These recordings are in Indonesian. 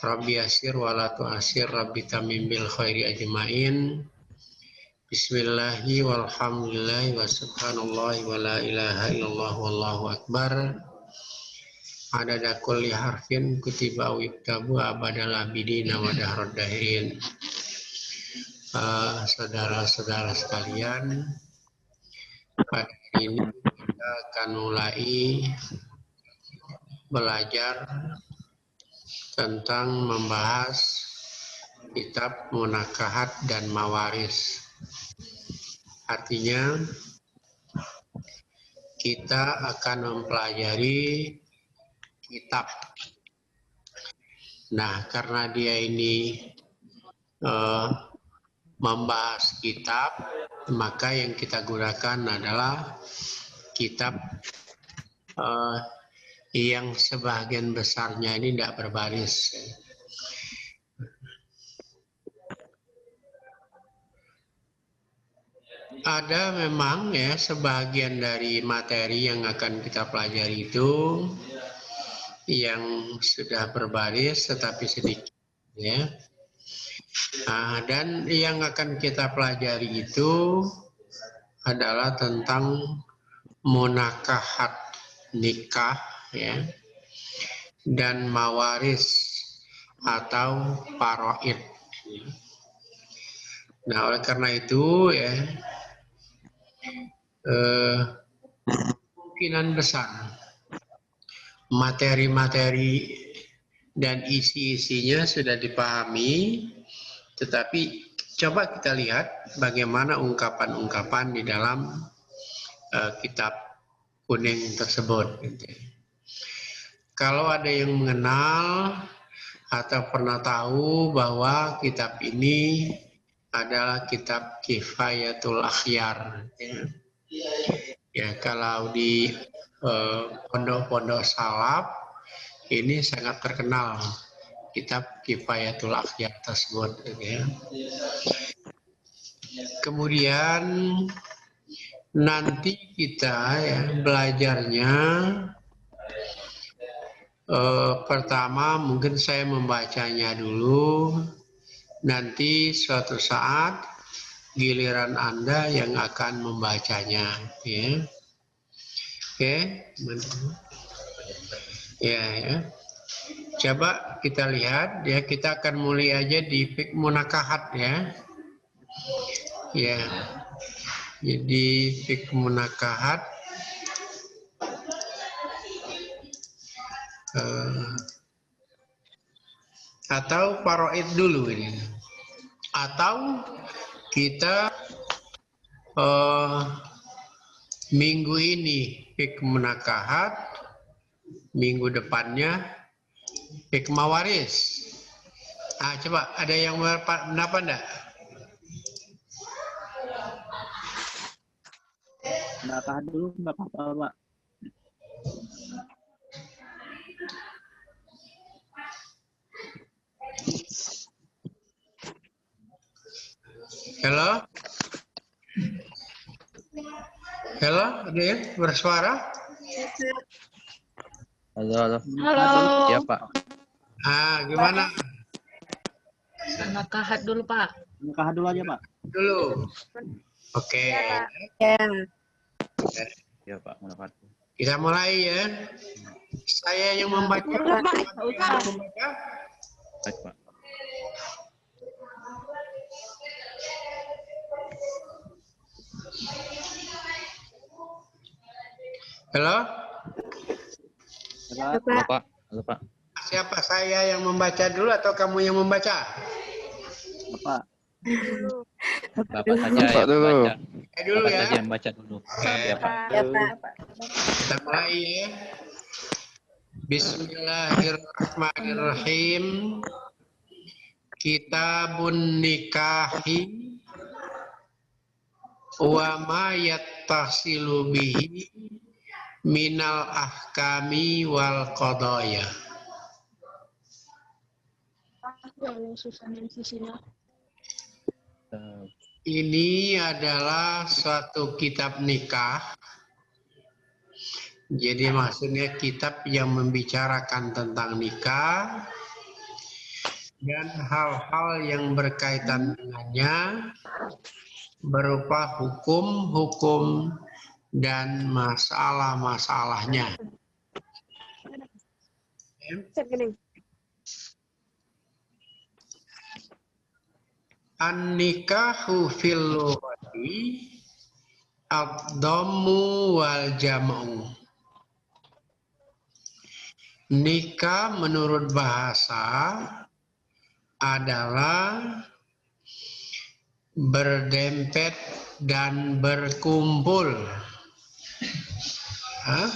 Rabbi yasir wa la tu'asir, Rabbi tamim bil khairi ajmain. Bismillahi walhamdulillahi wa subhanallahi wa la ilaha illallah wallahu akbar. Adada kulli harfin kutiba wiktabu abadal abidina wa dahrad dahirin. Saudara-saudara sekalian, pada hari ini kita akan mulai belajar tentang membahas kitab Munakahat dan Mawaris. Artinya kita akan mempelajari kitab. Nah, karena dia ini membahas kitab, maka yang kita gunakan adalah kitab yang sebagian besarnya ini tidak berbaris. Ada memang ya sebagian dari materi yang akan kita pelajari itu yang sudah berbaris tetapi sedikit ya. Dan yang akan kita pelajari itu adalah tentang munakahat nikah ya dan mawaris atau paraid. Nah, oleh karena itu ya kemungkinan besar materi-materi dan isi-isinya sudah dipahami, tetapi coba kita lihat bagaimana ungkapan-ungkapan di dalam kitab kuning tersebut. Kalau ada yang mengenal atau pernah tahu bahwa kitab ini adalah kitab Kifayatul Akhyar. Ya, kalau di pondok-pondok salaf ini sangat terkenal kitab Kifayatul Akhyar tersebut. Ya. Kemudian nanti kita ya belajarnya pertama mungkin saya membacanya dulu, nanti suatu saat giliran Anda yang akan membacanya ya. Oke. Ya. Coba kita lihat ya, kita akan mulai aja di fiqh munakahat ya. Ya. Jadi fiqh munakahat atau paraid dulu ini. Atau kita minggu ini fiqh munakahat, minggu depannya fiqh mawaris. Coba ada yang berpendapat enggak? Munakahat dulu enggak apa-apa, Pak. Halo? Halo, ada yang bersuara? Halo. Halo. Ya, Pak. Gimana? Munakahat dulu, Pak. Munakahat dulu aja, Pak. Dulu. Oke. Ya, Pak. Munakahat. Kita mulai ya. Saya yang membaca. Baik, Pak. Halo? Halo, Pak. Halo, Pak. Siapa, saya yang membaca dulu atau kamu yang membaca? Bapak. Bapak saja yang membaca. Dulu Bapak ya. saja yang membaca dulu. Ya, Pak. Kita mulai ya. Bismillahirrahmanirrahim. Kitabun nikahi wa ma yattasilu bihi minal ahkami wal qadaya. Ini adalah suatu kitab nikah. Jadi maksudnya kitab yang membicarakan tentang nikah dan hal-hal yang berkaitan dengannya berupa hukum-hukum dan masalah-masalahnya. An-nikahu fil lughati ad-dhammu wal jam'u. Nikah menurut bahasa adalah berdempet dan berkumpul. Hah?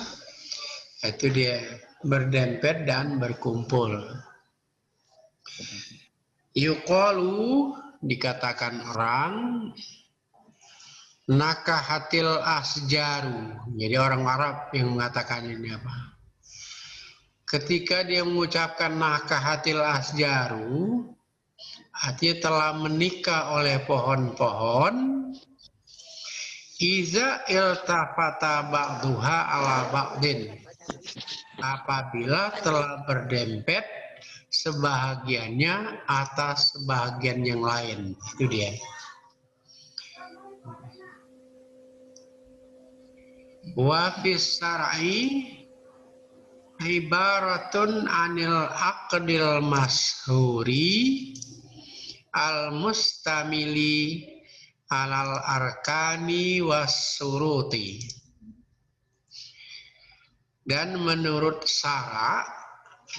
Itu dia, berdempet dan berkumpul. Yuqalu, dikatakan orang, nakahatil asjaru. Jadi orang Arab yang mengatakan ini apa? Ketika dia mengucapkan nakahatil asjaru, artinya telah menikah oleh pohon-pohon. Iza iltafata ba'duha ala ba'din. Apabila telah berdempet sebahagiannya atas sebahagian yang lain. Itu dia. Wa fis syar'i ibaratun anil aqdil mashhuri al mustamili alal arkani was suruti. Dan menurut syara,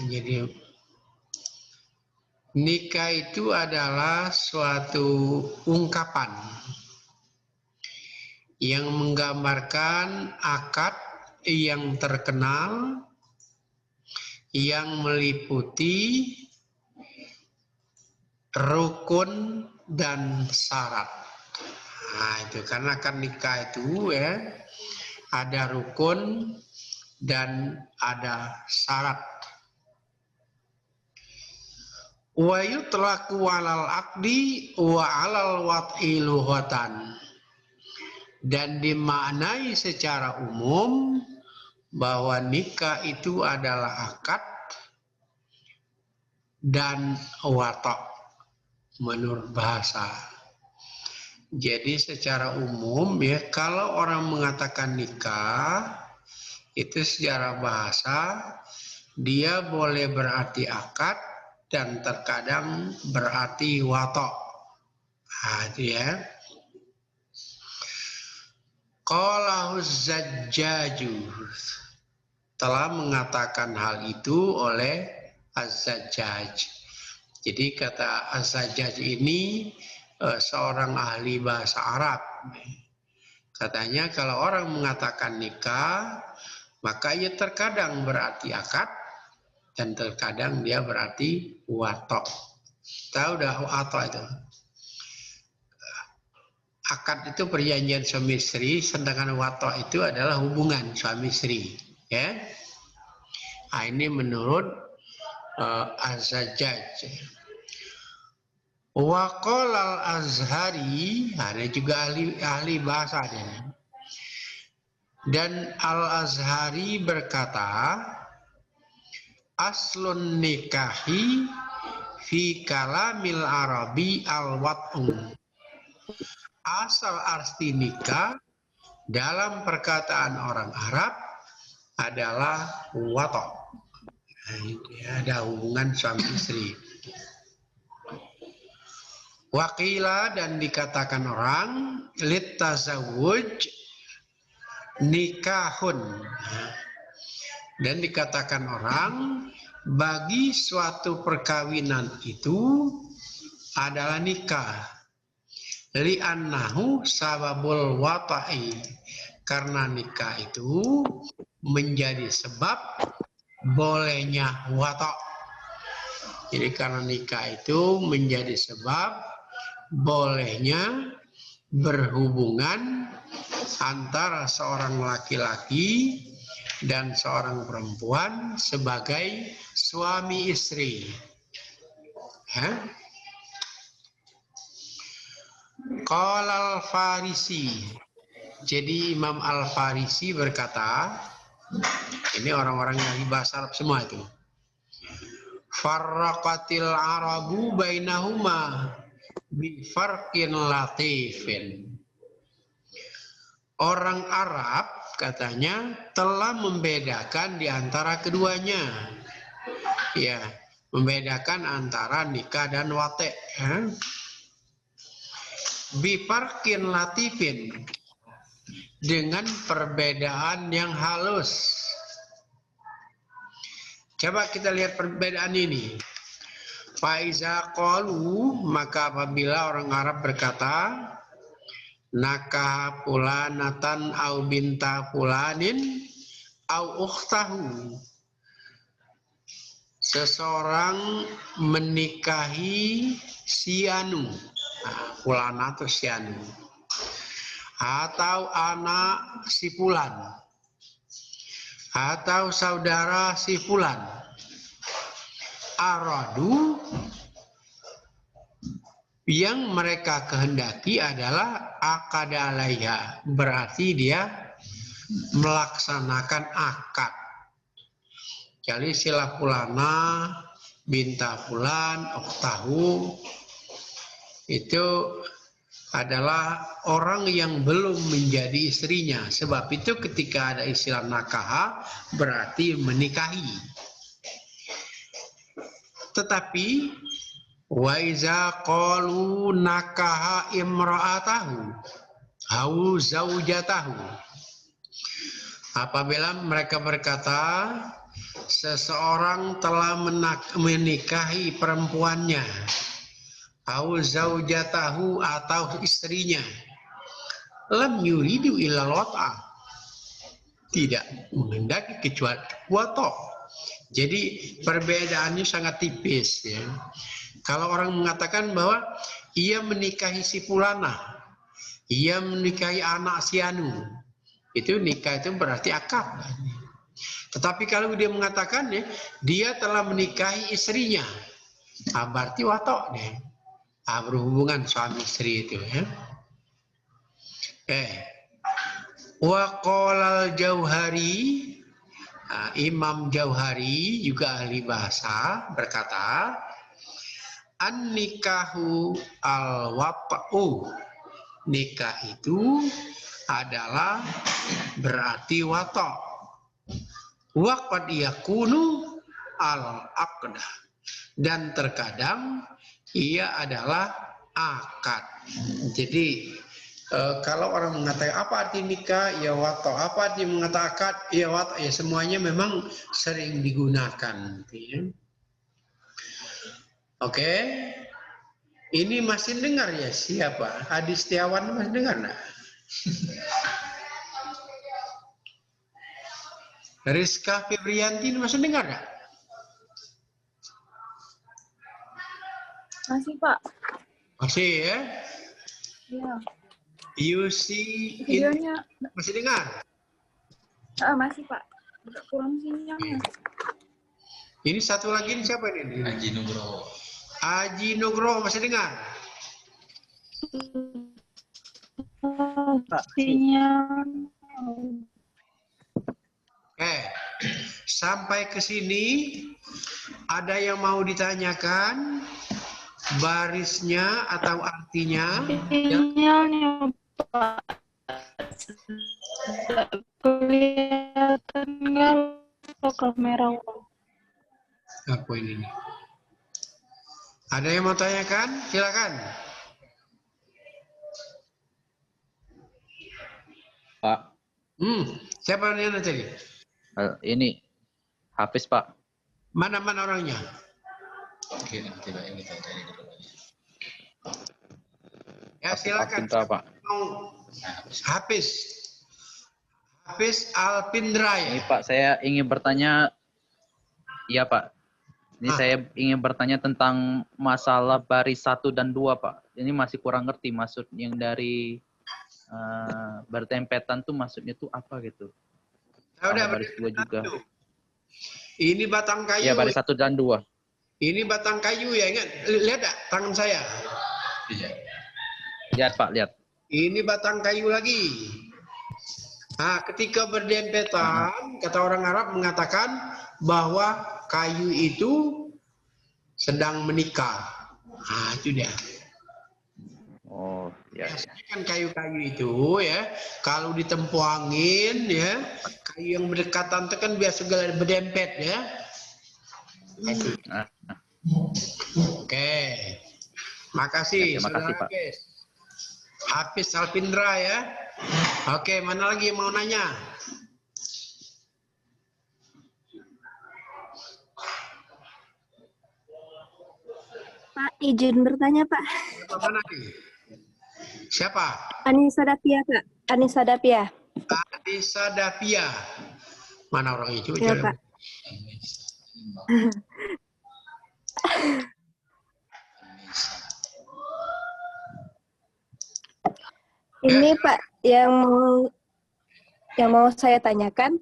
jadi nikah itu adalah suatu ungkapan yang menggambarkan akad yang terkenal yang meliputi rukun dan syarat. Nah, itu karena kan nikah itu ya ada rukun dan ada syarat. Wa yutlaqu 'alal 'aqdi wa 'alal wat'i lughatan. Dan dimaknai secara umum bahwa nikah itu adalah akad dan watok menurut bahasa. Jadi secara umum ya kalau orang mengatakan nikah itu secara bahasa dia boleh berarti akad dan terkadang berarti watok. Nah, itu ya. Qalahu Zajjaju, telah mengatakan hal itu oleh Az-Zajjaj. Jadi kata Az-Zajjaj ini seorang ahli bahasa Arab. Katanya kalau orang mengatakan nikah, maka ia terkadang berarti akad dan terkadang dia berarti watok. Tahu dah watok itu? Akad itu perjanjian suami istri, sedangkan watok itu adalah hubungan suami istri. Ya, nah, ini menurut Az-Zajjaj. Wa qala al-Azhari, ada juga ahli bahasa dia. Dan al-Azhari berkata, aslun nikahi fi kalamil arabi al-wat'u. Asal arti nikah dalam perkataan orang Arab adalah watok. Ada hubungan suami istri. Wakila, dan dikatakan orang litazawuj nikahun. Dan dikatakan orang bagi suatu perkawinan itu adalah nikah. Li'annahu sababul wata'i, karena nikah itu menjadi sebab bolehnya watak. Jadi karena nikah itu menjadi sebab bolehnya berhubungan antara seorang laki-laki dan seorang perempuan sebagai suami istri. Qala al-Farisi. Jadi Imam Al-Farisi berkata, ini orang-orang yang bahasa Arab semua itu. Farraqatil arabu bainahuma bi farqin latifin. Orang Arab katanya telah membedakan di antara keduanya. Ya, membedakan antara nikah dan wate. Ya. Bi farqin latifin, dengan perbedaan yang halus. Coba kita lihat perbedaan ini. Faiza qalu, maka apabila orang Arab berkata, nakah fulanatan au binta fulanin au ukhtahu. Seseorang menikahi si anu, fulana atau si anu, atau anak si fulan, atau saudara si fulan. Aradu, yang mereka kehendaki adalah akada alaiha, berarti dia melaksanakan akad. Jadi sila fulana binta fulan ukhtahu itu adalah orang yang belum menjadi istrinya. Sebab itu ketika ada istilah nakaha berarti menikahi. Tetapi wa iza qalu nakaha imra'atahu au zaujatahu, apabila mereka berkata seseorang telah menikahi perempuannya, au zaujatahu atau istrinya, lam yuridu illa wata, tidak menghendaki kecuali wato. Jadi perbedaannya sangat tipis ya. Kalau orang mengatakan bahwa ia menikahi si fulana, ia menikahi anak si anu, itu nikah itu berarti akad. Tetapi kalau dia mengatakan ya, dia telah menikahi istrinya, berarti watok deh. Berhubungan suami istri itu ya. Wa qala al-Jauhari, Imam Jauhari juga ahli bahasa berkata, an-nikahu al-wata'u, nikah itu adalah berarti watok. Wa qad yakunu al-aqdah, dan terkadang ia adalah akad. Jadi kalau orang mengatakan apa arti nikah, ya wato. Apa arti mengatakan akad, ya wato. Ya semuanya memang sering digunakan. Ya. Oke, ini masih dengar ya siapa? Adi Setiawan masih dengar nggak? Rizka Febrianti masih dengar nggak? Masih, Pak. Masih ya? Iya. Yusi Videonya masih dengar? masih, Pak. Kurang sinyalnya. Ini satu lagi ini siapa ini? Haji Nugroho. Haji Nugroho masih dengar? Sinyal. Sampai ke sini ada yang mau ditanyakan barisnya atau artinya? Sinyalnya, Pak. Kelihatan nggak kamera? Apa ini? Ada yang mau tanyakan? Silakan. Pak, Siapa yang tadi? ini Hafiz, Pak. Mana orangnya? Oke, coba ini tanya dulu. Ya silakan. Pinta, Pak. Hafiz Alpindra ya. Ini Pak, saya ingin bertanya. Iya, Pak. Ini saya ingin bertanya tentang masalah baris 1 dan 2, Pak. Ini masih kurang ngerti maksud yang dari bertempetan tuh maksudnya tuh apa gitu. Udah, baris 2 juga. Ini batang kayu. Ya, baris 1 dan 2. Ini batang kayu ya, ingat. Lihat tak tangan saya? Iya. Lihat, Pak, lihat. Ini batang kayu lagi. Nah, ketika berdempetan, kata orang Arab mengatakan bahwa kayu itu sedang menikah. Nah, itu dia. Oh, ya. Biasanya kan kayu-kayu itu ya, kalau ditempuh angin ya, kayu yang berdekatan itu kan biasa berdempet ya. Itu. Ah, Oke. Makasih, terima kasih, Saudara Pak. Hafiz. Hafiz Alpindra ya. Oke, mana lagi yang mau nanya? Pak, izin bertanya, Pak. Mana nih? Siapa? Anissa Dapia, Pak. Anissa Dapia. Anissa Dapia. Mana orang itu? Ya, Pak. Ini Pak, yang mau saya tanyakan,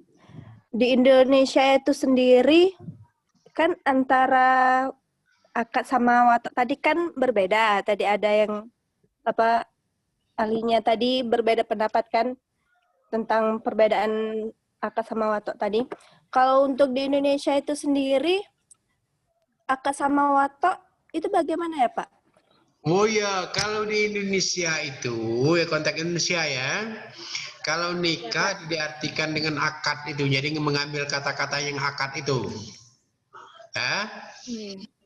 di Indonesia itu sendiri kan antara akad sama watak tadi kan berbeda. Tadi ada yang ahlinya tadi berbeda pendapat kan tentang perbedaan akad sama watak tadi. Kalau untuk di Indonesia itu sendiri akad sama watak itu bagaimana ya, Pak? Oh ya, kalau di Indonesia itu, ya konteks Indonesia ya, kalau nikah diartikan dengan akad itu, jadi mengambil kata-kata yang akad itu. Ya,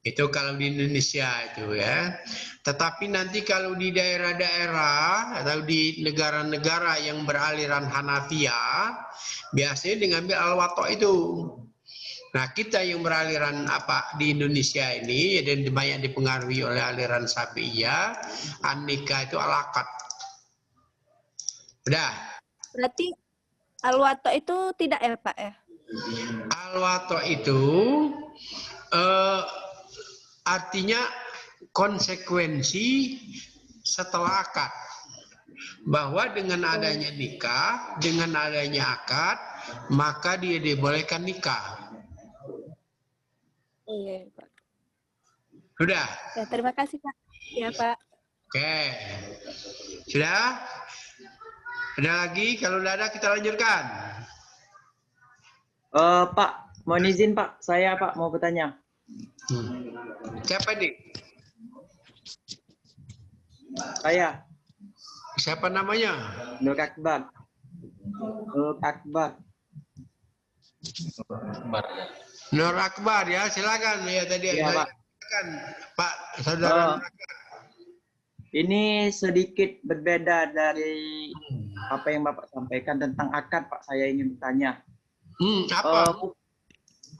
itu kalau di Indonesia itu ya. Tetapi nanti kalau di daerah-daerah atau di negara-negara yang beraliran Hanafiyah, biasanya diambil al-wato itu. Nah, kita yang beraliran di Indonesia ini dan banyak dipengaruhi oleh aliran Syafi'iyah, an-nikah itu al-akad. Udah. Berarti al-wato itu tidak ya, Pak ya? Al-wato itu artinya konsekuensi setelah akad. Bahwa dengan adanya nikah, dengan adanya akad, maka dia dibolehkan nikah. Iya, Pak. Sudah? Ya, terima kasih, Pak. Ya, Pak. Oke. Sudah? Ada lagi? Kalau tidak ada, kita lanjutkan. Pak, mohon izin Pak, saya Pak mau bertanya. Siapa nih? Saya. Siapa namanya? Nur Akbar. Nur Akbar. Nur Akbar ya, silakan ya tadi. Iya, Pak. Silakan, Pak Saudara. Ini sedikit berbeda dari apa yang Bapak sampaikan tentang akad, Pak. Saya ingin bertanya. Apa?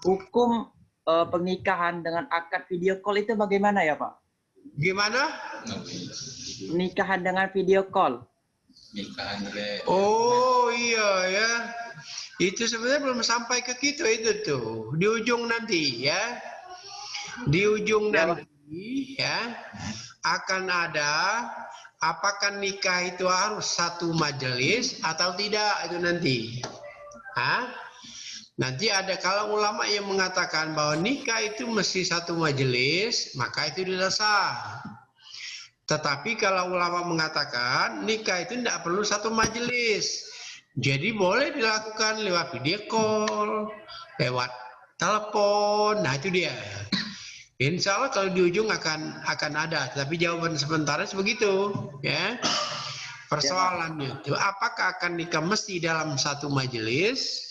Hukum pernikahan dengan akad video call itu bagaimana ya, Pak? Gimana? Pernikahan dengan video call. Oh iya ya. Itu sebenarnya belum sampai ke kita itu tuh. Di ujung nanti ya. Di ujung nanti ya akan ada apakah nikah itu harus satu majelis atau tidak itu nanti. Hah? Nanti ada kalau ulama yang mengatakan bahwa nikah itu mesti satu majelis, maka itu tidak sah. Tetapi kalau ulama mengatakan nikah itu tidak perlu satu majelis. Jadi boleh dilakukan lewat video call, lewat telepon. Nah itu dia. Insya Allah kalau di ujung akan ada. Tapi jawaban sementara begitu, ya. Persoalannya itu apakah akan nikah mesti dalam satu majelis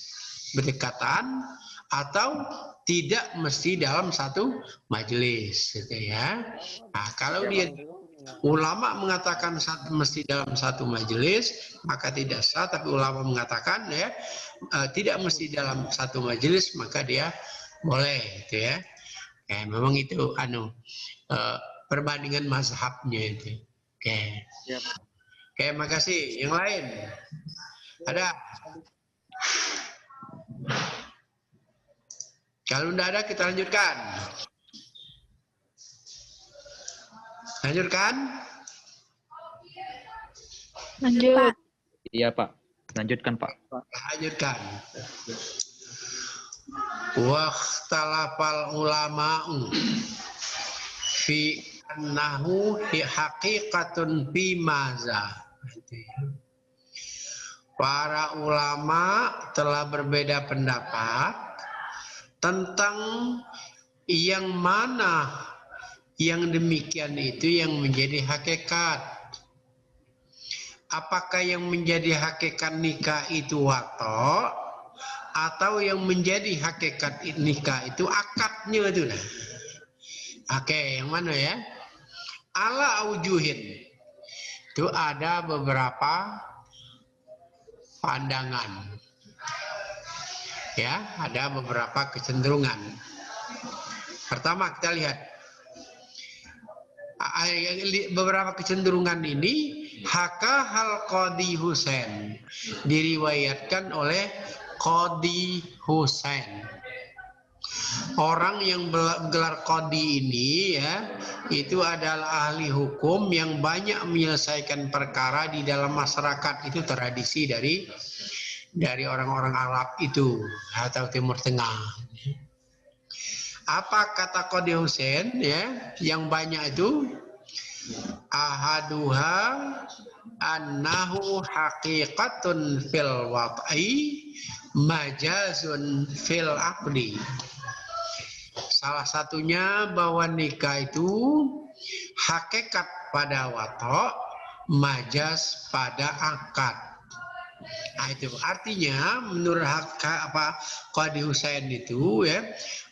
berdekatan atau tidak mesti dalam satu majelis, gitu ya. Nah kalau dia ulama mengatakan mesti dalam satu majelis, maka tidak sah. Tapi ulama mengatakan ya tidak mesti dalam satu majelis, maka dia boleh, gitu ya. Memang itu perbandingan mazhabnya itu. Oke. Oke, makasih. Yang lain ada? Kalau tidak ada, kita lanjutkan. Lanjutkan? Lanjut. Iya, Pak. Lanjutkan, Pak. Lanjutkan. Waqtalafal ulama'u fi annahu haqiqatun fi maza. Para ulama telah berbeda pendapat tentang yang mana yang demikian itu yang menjadi hakikat. Apakah yang menjadi hakikat nikah itu wato, atau yang menjadi hakikat nikah itu akadnya itu lah. Oke, yang mana ya? Ala aujuhin. Itu ada beberapa pandangan. Ya, ada beberapa kecenderungan. Pertama kita lihat beberapa kecenderungan ini haka hal Qadi Husain, diriwayatkan oleh Qadi Husain. Orang yang gelar Qadi ini ya, itu adalah ahli hukum yang banyak menyelesaikan perkara di dalam masyarakat. Itu tradisi dari orang-orang Arab itu atau Timur Tengah. Apa kata Qadi Husain ya, yang banyak itu? Ahaduha annahu haqiqatun fil wat'i majazun fil aqdi. Salah satunya bahwa nikah itu hakikat pada wato, majaz pada akad. Nah, itu artinya menurut Qadi Husain itu ya,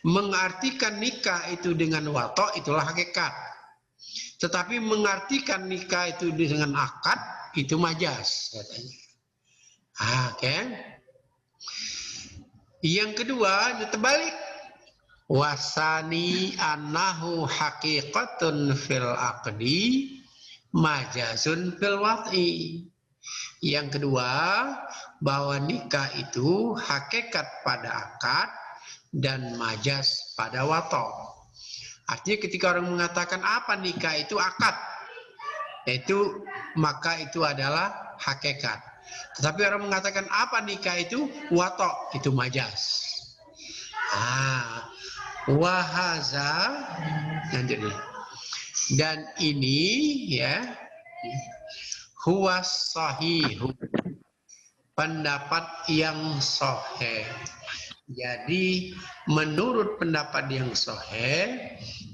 mengartikan nikah itu dengan wato itulah hakikat. Tetapi mengartikan nikah itu dengan akad itu majaz katanya. Oke. Yang kedua terbalik. Wasani annahu haqiqatun fil aqdi majazun fil wat'i. Yang kedua, bahwa nikah itu hakikat pada akad dan majaz pada wato. Artinya ketika orang mengatakan apa nikah itu akad, itu maka itu adalah hakikat. Tetapi orang mengatakan apa nikah itu wato, itu majaz. Wahaza, dan ini ya, huwas sahih, pendapat yang sahih. Jadi menurut pendapat yang sahih,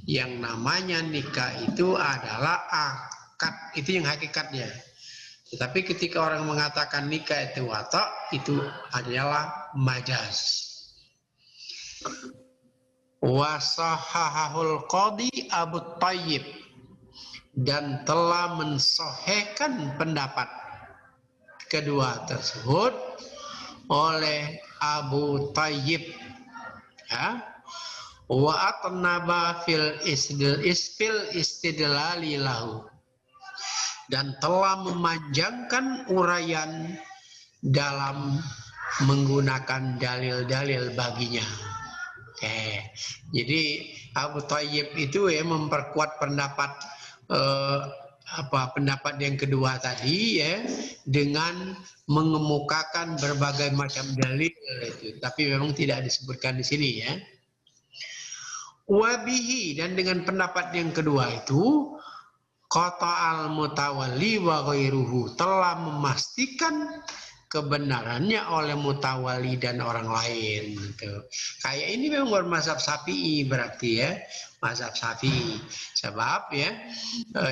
yang namanya nikah itu adalah akad, itu yang hakikatnya. Tetapi ketika orang mengatakan nikah itu wato, itu adalah majaz. Wasahahul Qadi Abu Thayyib, dan telah mensahihkan pendapat kedua tersebut oleh Abu Thayyib ya. Wa atnaba fil istidlali lahu, dan telah memanjangkan uraian dalam menggunakan dalil-dalil baginya. Oke. Jadi Abu Thayyib itu ya memperkuat pendapat pendapat yang kedua tadi ya, dengan mengemukakan berbagai macam dalil itu, tapi memang tidak disebutkan di sini ya. Wabihi, dan dengan pendapat yang kedua itu qata al mutawalli wa ghairuhu, telah memastikan kebenarannya oleh mutawali dan orang lain gitu. Kayak ini memang bermazhab Syafi'i berarti ya, mazhab Syafi'i. Sebab ya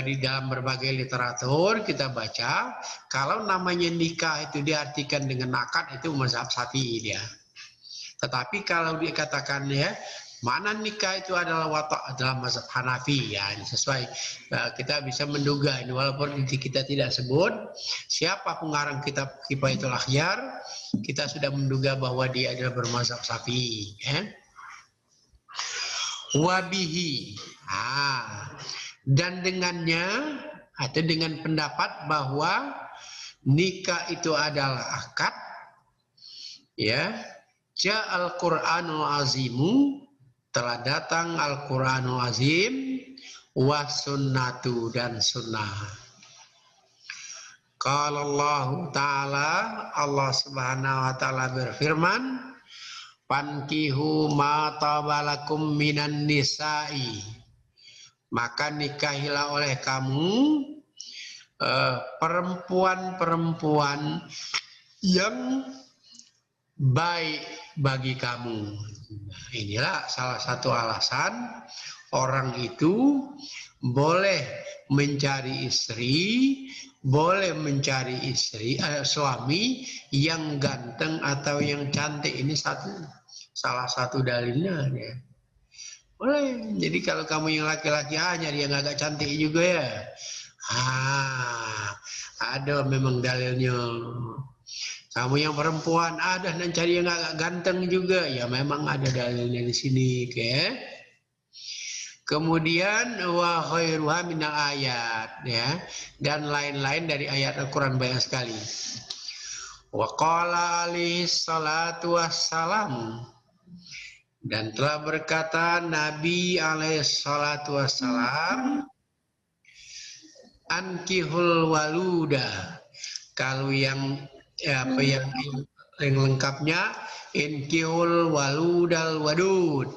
di dalam berbagai literatur kita baca kalau namanya nikah itu diartikan dengan akad, itu mazhab Syafi'i dia. Tetapi kalau dikatakan ya mana nikah itu adalah wato, adalah mazhab Hanafi ya, ini sesuai. Kita bisa menduga ini, walaupun kita tidak sebut siapa pengarang kitab Kifayatul Akhyar, kita sudah menduga bahwa dia adalah bermazhab Syafi'i ya. Wabihi, dan dengannya atau dengan pendapat bahwa nikah itu adalah akad ya, ja'al Qur'anul azimu, telah datang Al-Quranul Azim, wa sunnatu, dan sunnah. Qala Allah Ta'ala, Allah Subhanahu wa Ta'ala berfirman, fankihu ma tabalakum minan nisa'i, maka nikahilah oleh kamu perempuan-perempuan yang baik bagi kamu. Inilah salah satu alasan orang itu boleh mencari istri, boleh mencari suami yang ganteng atau yang cantik. Ini salah satu dalilnya ya. Boleh. Jadi kalau kamu yang laki-laki nyari yang agak cantik juga ya. Ada memang dalilnya. Kamu yang perempuan ada dan cari yang agak ganteng juga. Ya memang ada dalilnya di sini, oke. Kemudian wa khairuha minal ayat ya, dan lain-lain dari ayat Al-Qur'an banyak sekali. Wa qala alaihi salatu wassalam, dan telah berkata Nabi alaihi salatu wassalam, ankihul waluda, kalau yang yang lengkapnya inkihul waludal wadud,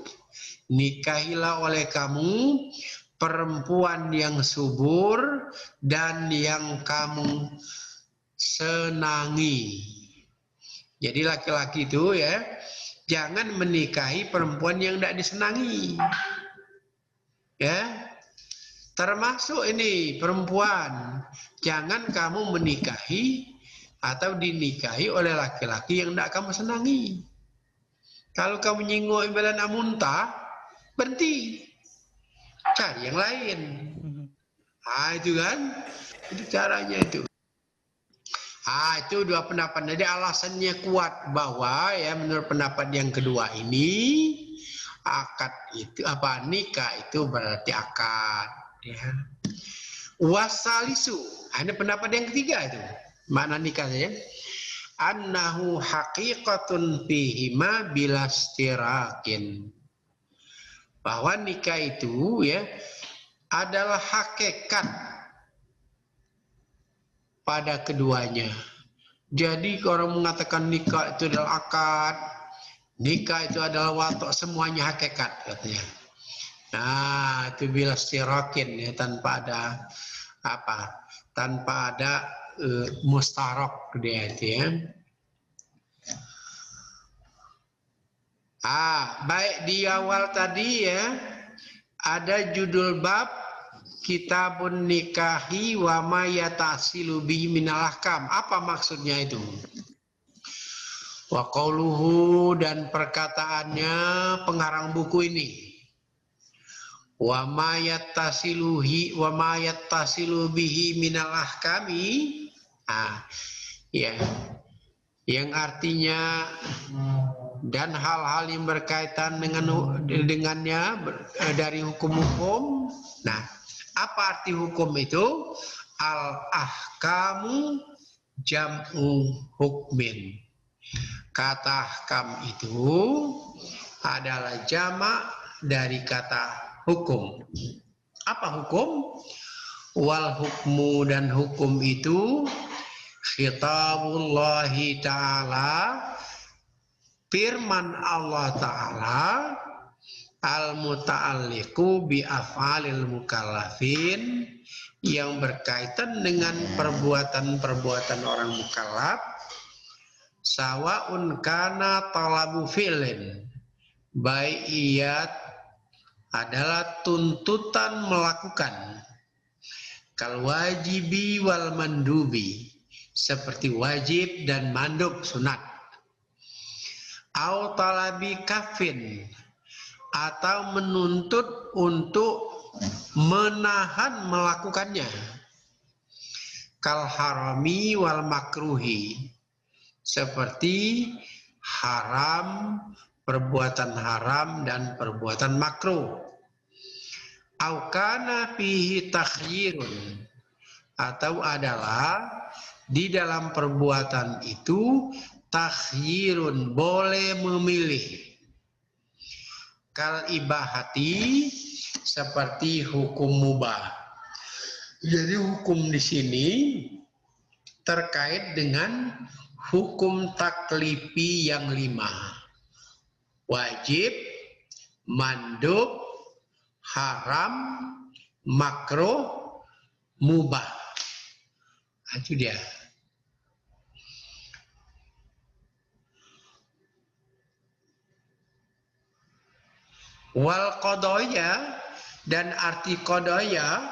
nikahilah oleh kamu perempuan yang subur dan yang kamu senangi. Jadi laki-laki itu ya jangan menikahi perempuan yang tidak disenangi. Ya. Termasuk ini perempuan, jangan kamu menikahi atau dinikahi oleh laki-laki yang tidak kamu senangi. Kalau kamu nyinggung imbalan muntah, berhenti, cari yang lain. Itu kan, itu caranya itu. Itu dua pendapat. Jadi alasannya kuat bahwa ya menurut pendapat yang kedua ini akad itu nikah itu berarti akad. Ya. Wasalisu, ini pendapat yang ketiga itu makna nikah ya. Annahu haqiqatun fihima bilastirakin, bahwa nikah itu ya adalah hakikat pada keduanya. Jadi orang mengatakan nikah itu adalah akad, nikah itu adalah watok, semuanya hakikat katanya. Itu bilastirakin ya, tanpa ada tanpa ada mustarok dia itu ya. Baik di awal tadi ya ada judul bab kitabun nikahi wa ma yatasilu bihi minal ahkam. Apa maksudnya itu? Wa qauluhu, dan perkataannya pengarang buku ini. Wa ma yattasilu bihi minal ahkami, ya, yang artinya dan hal-hal yang berkaitan dengannya dari hukum-hukum. Nah, apa arti hukum itu? Al ahkamu jam'u hukmin. Kata ahkam itu adalah jamak dari kata hukum. Apa hukum? Wal hukmu, dan hukum itu khitabullahi ta'ala, firman Allah Ta'ala, al-muta'alliqu bi af'alil mukallafin, yang berkaitan dengan perbuatan-perbuatan orang mukallaf, sawa'un kana talabu fi'lin, baik ia adalah tuntutan melakukan, kal wajibi wal mandubi, seperti wajib dan mandub sunat, au talabi kafin, atau menuntut untuk menahan melakukannya, kal harami wal makruhi, seperti haram, perbuatan haram dan perbuatan makruh. Au kana fihi takhyirun, atau adalah di dalam perbuatan itu takhyirun, boleh memilih, kal ibahati, seperti hukum mubah. Jadi hukum di sini terkait dengan hukum taklifi yang 5. Wajib, mandub, haram, makruh, mubah. Itu dia. Wal qadaya, Dan arti qadaya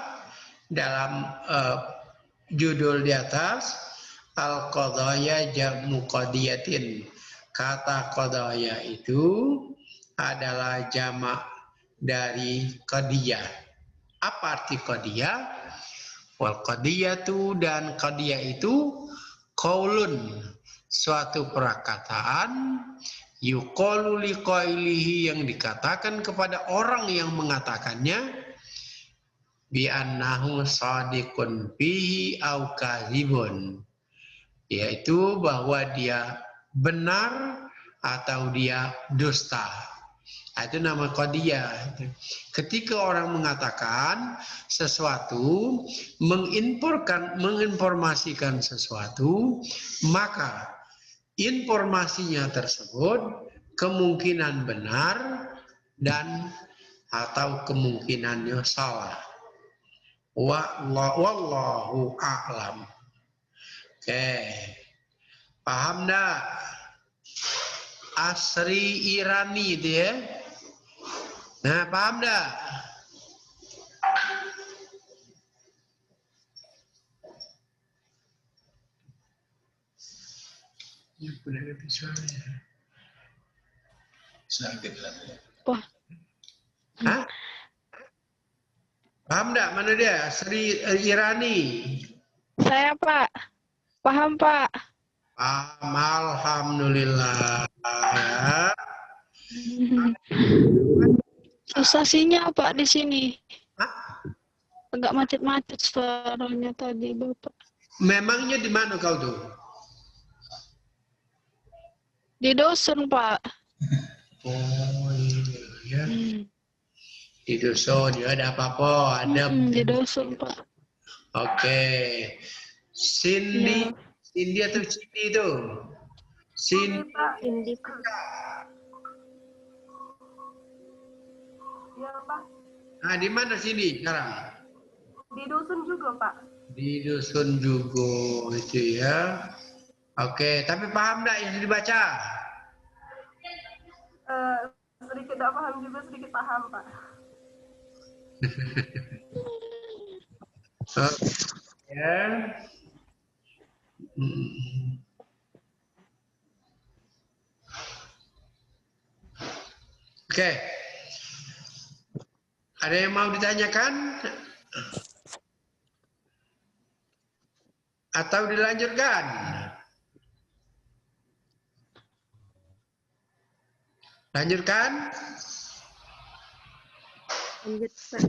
dalam judul di atas, al-qadaya jam'u qadiyatin. Kata qadaya itu adalah jamak dari qadiyah. Apa arti qadiyah? Wal qadiyatu, dan qadiyah itu qaulun, suatu perkataan, yuqalu liqailihi, yang dikatakan kepada orang yang mengatakannya, bi annahu shadiqun fihi au kadzibun, yaitu bahwa dia benar atau dia dusta. Itu nama qadiyah. Ketika orang mengatakan sesuatu, menginformasikan sesuatu, maka informasinya tersebut kemungkinan benar dan atau kemungkinannya salah. Wallahu a'lam. Oke. Paham enggak? Asri Irani itu ya. Nah, paham enggak? Ya, boleh lebih suaranya. Wah. Hah? Paham enggak? Mana dia? Asri Irani. Saya, Pak. Paham, Pak. Alhamdulillah ya. Susah sinyal, Pak, di sini. Hah? Agak macet-macet suaranya tadi, Bapak. Memangnya di mana kau tuh? Di dusun, Pak. Oh iya. Di dusun ya, ada apa-apa? Ada. Di dusun, Pak. Oke. Cindy, Cindy atau Cindy itu? Cindy. Ya, Pak. Nah, di mana sini sekarang? Di dusun juga, Pak. Di dusun juga itu ya. Oke, tapi paham enggak yang dibaca? Sedikit tidak paham juga, sedikit paham, Pak. Ya. Oke. Ada yang mau ditanyakan? Atau dilanjutkan? Lanjutkan? Lanjut, Pak.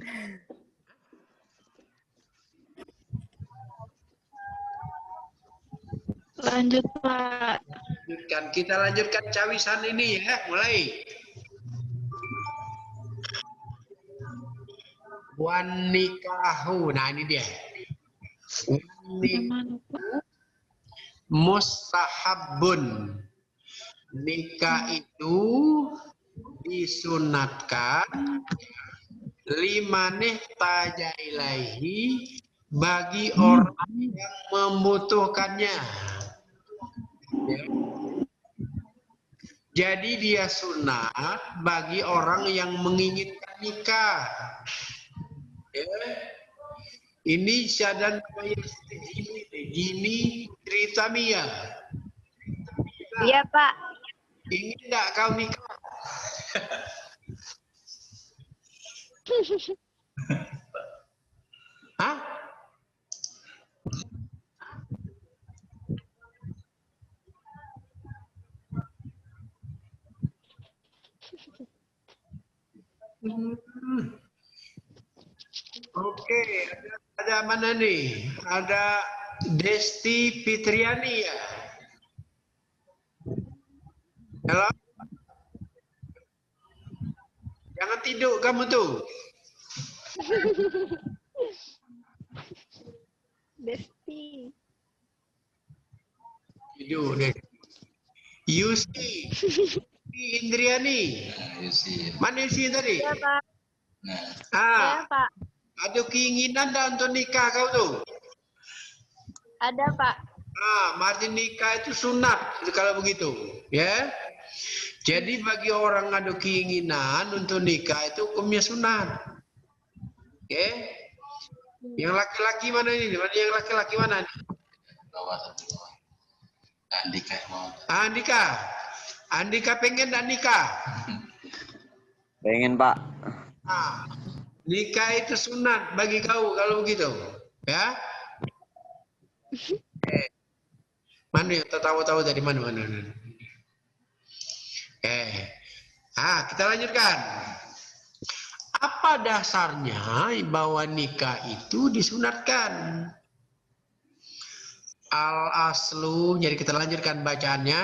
Lanjut, Pak. Lanjutkan. Kita lanjutkan cawisan ini ya, mulai. Wan nikahu. Nah, ini dia. Gimana, Pak? Mustahabun. Nikah itu disunatkan limaneh taja ilaihi, bagi orang yang membutuhkannya. Ya. Jadi dia sunat bagi orang yang menginginkan nikah. Ya. Ini syadan gini cerita Mia. Iya, Pak. Ingin enggak kau nikah? Hah? Oke, ada mana nih? Ada Desti Fitriani ya? Halo? Jangan tidur kamu tuh. Desti. Tidur deh. Yusi. Indriani. Mana Yusi tadi? Iya, Pak. Ah, Iya, Pak. ada keinginan dah untuk nikah kau tuh? Ada, Pak. Martin nikah itu sunat kalau begitu, ya. Jadi bagi orang ada keinginan untuk nikah itu hukumnya sunat. Oke. Yang laki-laki mana ini? Yang laki-laki mana nih? Andika mau. Andika. Andika pengen dan nikah? Pengen, Pak. Nah, nikah itu sunat bagi kau kalau begitu. Ya. Mana yang tahu-tahu dari mana? Kita lanjutkan. Apa dasarnya bahwa nikah itu disunatkan? Al-aslu, jadi kita lanjutkan bacaannya.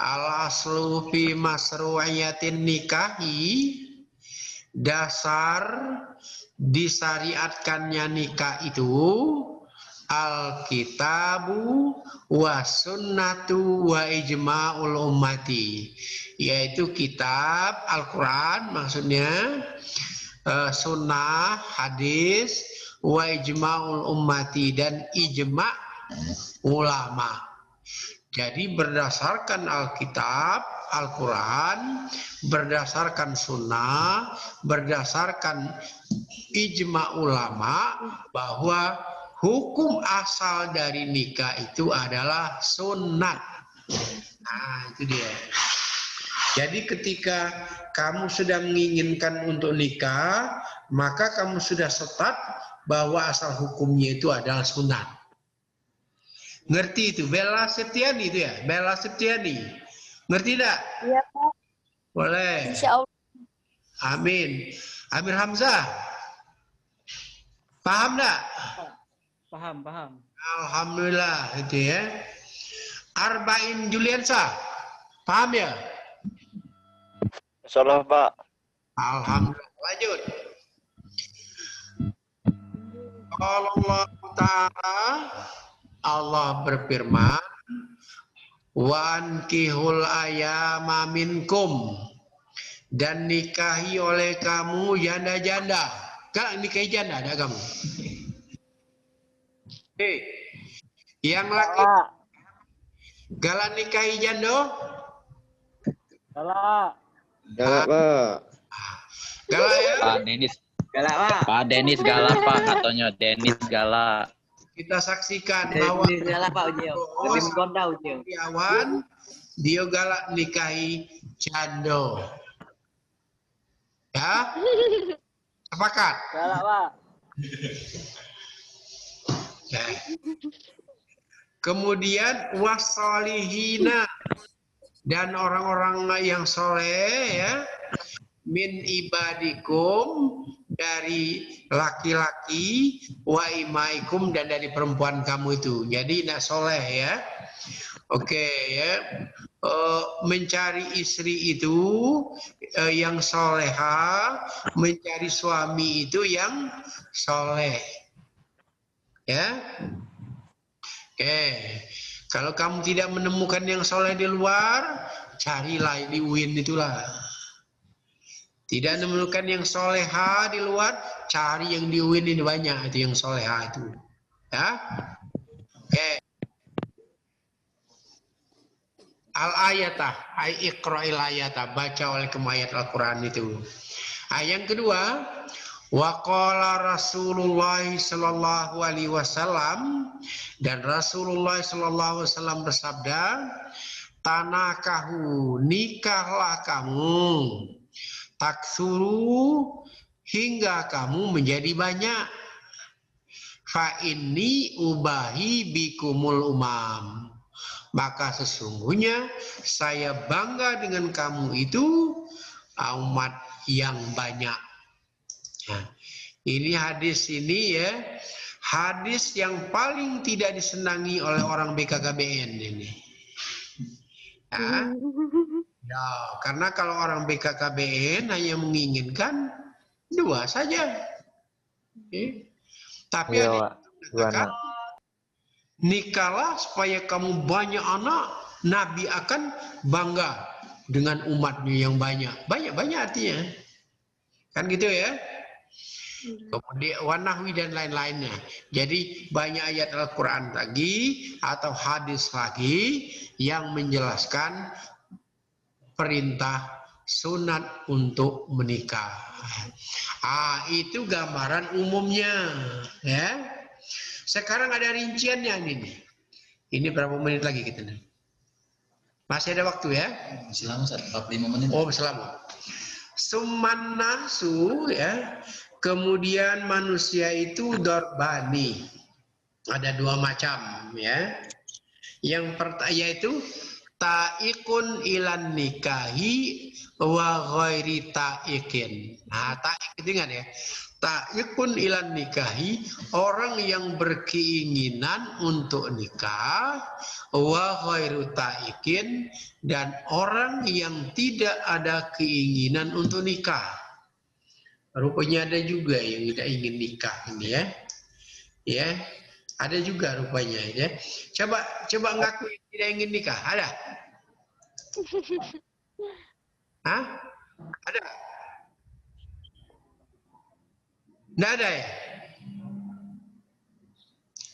Al-aslu fi masru'iyatin nikahi, dasar disyariatkannya nikah itu al-kitabu wa sunnatu wa ijma'ul ummati, yaitu kitab Al-Quran maksudnya, sunnah, hadis, wa ijma'ul ummati, dan ijma' ulama. Jadi berdasarkan Alkitab, Al-Quran, berdasarkan sunnah, berdasarkan ijma' ulama, bahwa hukum asal dari nikah itu adalah sunnat. Nah, itu dia. Jadi ketika kamu sudah menginginkan untuk nikah, maka kamu sudah setat bahwa asal hukumnya itu adalah sunat. Ngerti itu? Bella Septiani itu ya? Bella Septiani. Ngerti tidak? Iya, Pak. Boleh. Insya Allah. Amin. Amir Hamzah. Paham enggak? Paham. Alhamdulillah itu ya. Arba'in Juliansa. Paham ya? Insyaallah, Pak. Alhamdulillah. Lanjut. Kalau Allah Ta'ala, Allah berfirman, wankihul ayama minkum, dan nikahi oleh kamu janda-janda. Kan nikahi janda ada kamu? Yang laki galak nikahi jando? Galak. Galak, Pak. Galak ya? Pak Denis. Galak, Pak. Pak Denis galak, Pak. Katanya Denis galak. Kita saksikan bahwa Galak, Pak Ujio. Lebih gonda Ujio. Awan dia galak nikahi jando. Ya? Sepakat? Galak, Pak. Ya. Kemudian wasolihina, dan orang-orang yang soleh ya, min ibadikum, dari laki-laki, wa imaikum, dan dari perempuan kamu itu. Jadi nak soleh ya. Oke ya. Mencari istri itu yang soleha, mencari suami itu yang soleh. Ya. Oke. Kalau kamu tidak menemukan yang soleh di luar, carilah di UIN itulah. Tidak menemukan yang soleha di luar, cari yang di UIN ini banyak itu yang soleha itu. Ya. Oke. Al-ayatah, iqra'il ayatah, baca oleh kamu ayat Al-Quran itu. Yang kedua, waqala Rasulullah sallallahu alaihi wasallam, dan Rasulullah sallallahu alaihi wasallam bersabda, tanakahu, nikahlah kamu, taksuru, hingga kamu menjadi banyak, fa inni ubahi bikumul umam, maka sesungguhnya saya bangga dengan kamu itu umat yang banyak. Nah, ini hadis ini ya, hadis yang paling tidak disenangi oleh orang BKKBN ini. Ya, karena kalau orang BKKBN hanya menginginkan dua saja. Tapi ada yang nikahlah supaya kamu banyak anak, Nabi akan bangga dengan umatnya yang banyak. Banyak-banyak artinya. Kan gitu ya. Kemudian wanahwi dan lain-lainnya. Jadi banyak ayat Al-Quran lagi atau hadis lagi yang menjelaskan perintah sunat untuk menikah. Itu gambaran umumnya, ya. Sekarang ada rinciannya ini. Ini berapa menit lagi kita nih? Masih ada waktu ya? Selama 45 menit. Oh, selama. Summan nasu, ya. Kemudian manusia itu dorbani. Ada 2 macam, ya. Yang pertama yaitu taikun ilan nikahi wa ghairi taikin. Nah, taik itu ingat ya. Taikun ilan nikahi, orang yang berkeinginan untuk nikah, wa ghairu taikin, dan orang yang tidak ada keinginan untuk nikah. Rupanya ada juga yang tidak ingin nikah ini ya. Ya, ada juga rupanya ya. Coba ngaku yang tidak ingin nikah, ada? Hah? Ada? Nggak ada ya?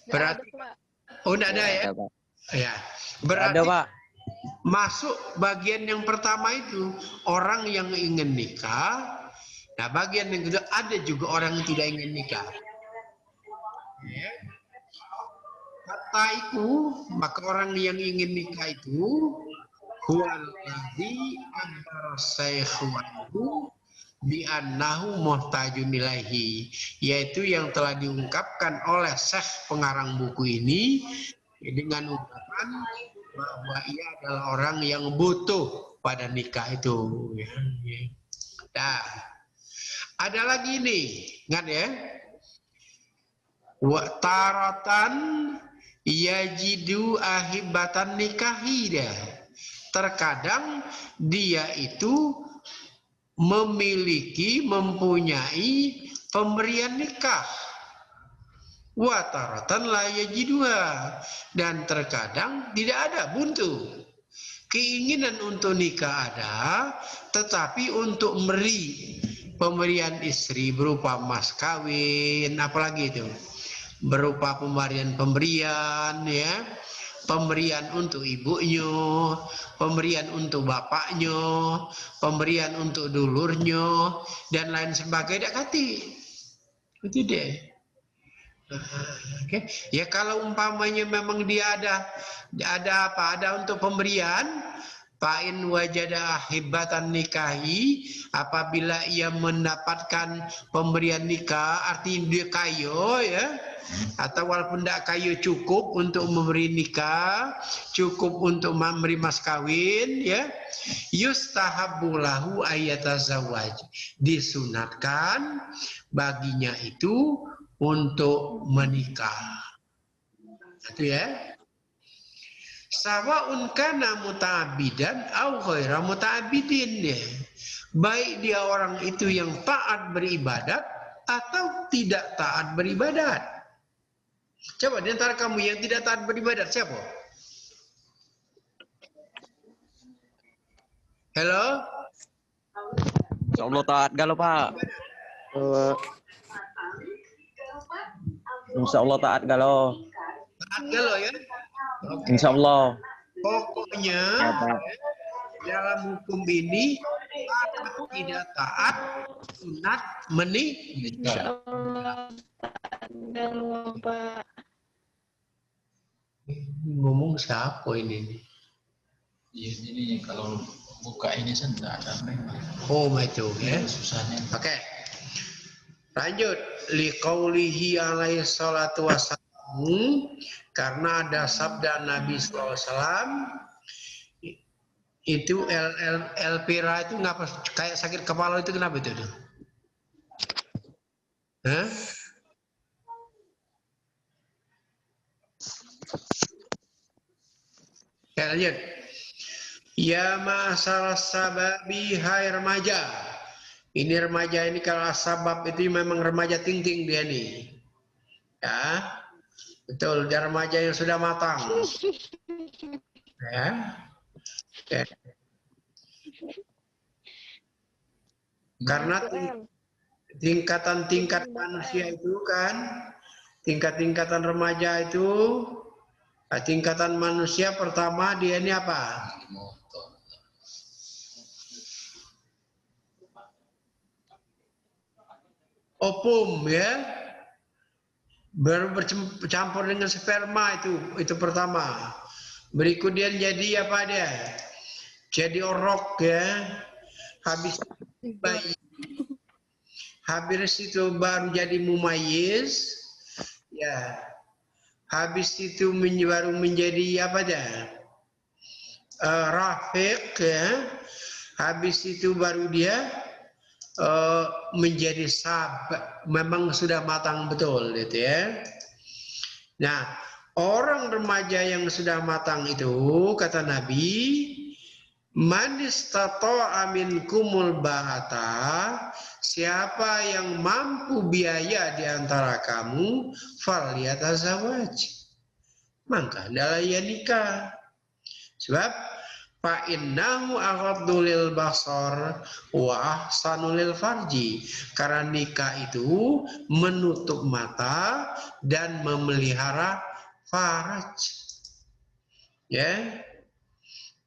Berarti, oh nggak ada ya? Ya, berarti Ada, Pak. masuk bagian yang pertama itu orang yang ingin nikah. Nah, bagian yang kedua ada juga orang yang tidak ingin nikah. Ya. Kata itu, maka orang yang ingin nikah itu huwallazi ambara saykhuhu bi annahu muhtajun ilaihi, yaitu yang telah diungkapkan oleh syekh pengarang buku ini dengan ungkapan bahwa ia adalah orang yang butuh pada nikah itu. Nah, ada lagi nih, ingat ya. Wa taratan yajidu ahibatan nikahida. Terkadang dia itu mempunyai pemberian nikah. Wa taratan la yajiduha, dan terkadang tidak ada, buntu. Keinginan untuk nikah ada, tetapi untuk pemberian istri berupa mas kawin, apalagi itu, berupa pemberian ya, pemberian untuk ibunya, pemberian untuk bapaknya, pemberian untuk dulurnya, dan lain sebagainya. Itu deh. Oke. Ya kalau umpamanya memang dia ada untuk pemberian, fa'in wajada hibatan nikahi, apabila ia mendapatkan pemberian nikah, artinya dia kayo ya, atau walaupun tidak kayo cukup untuk memberi nikah, cukup untuk memberi mas kawin ya, yustahabbu lahu ayyatazawwaj, disunatkan baginya itu untuk menikah. Itu ya. Sawa'un kana muta'abbidan au ghaira muta'abbidin, ya. Baik dia orang itu yang taat beribadat atau tidak taat beribadat. Coba di antara kamu yang tidak taat beribadat siapa? Halo? Insyaallah taat galau, Pak. Insyaallah taat galau. Taat galau ya? Okay. Insyaallah. Pokoknya dalam hukum ini tidak taat sunat menikah. Insyaallah Pak. Ngomong siapa ini? Iya, ini kalau buka ini tidak ada memang. Oh, itu ya. Susahnya. Oke. Lanjut. Liqaulihi alaihi salatu wassalam, karena ada sabda Nabi SAW itu Elpira itu ngapa kayak sakit kepala itu, kenapa itu? Hah? Ya, lanjut. Ya ma'asal sababi, hai remaja. Ini remaja ini kalau sabab itu memang remaja tingting dia nih. Ya. Betul, dia remaja yang sudah matang. Ya. Ya. Karena tingkatan manusia itu kan, tingkatan remaja itu, tingkatan manusia pertama dia ini apa? Opum ya, baru bercampur dengan sperma itu pertama. Berikutnya jadi apa dia? Jadi orok ya. Habis bayi. Habis itu baru jadi mumayyiz. Ya. Habis itu baru menjadi apa dia? Rafiq ya. Habis itu baru dia menjadi sab, memang sudah matang betul gitu ya. Nah, orang remaja yang sudah matang itu kata Nabi, man istata'a minkumul ba'ata, siapa yang mampu biaya di antara kamu, falyatazawwaj, maka hendaklah ia nikah. Sebab fa innahu aghaddu lil basar wa ahsanu lil farji, karena nikah itu menutup mata dan memelihara faraj. Ya.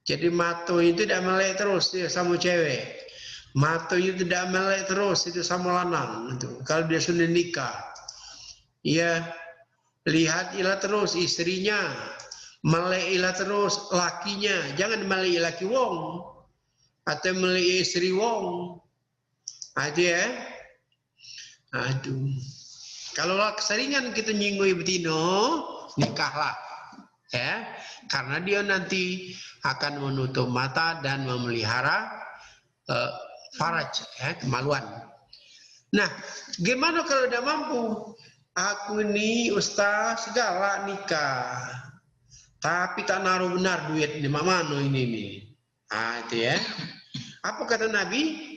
Jadi mata itu tidak melek terus dia sama cewek. Mata itu tidak melek terus itu sama lanang itu. Kalau dia sudah nikah. Ya, lihat ilah terus istrinya. Melailah terus lakinya, jangan melai laki wong atau melai istri wong. Aja ya. Aduh. Kalau keseringan kita nyinggung betino, nikahlah. Ya, karena dia nanti akan menutup mata dan memelihara faraj, ya, kemaluan. Nah, gimana kalau udah mampu? Aku ini ustaz segala nikah. Tapi tak naruh benar duit di mana ini nih. Ah, itu ya. Apa kata Nabi?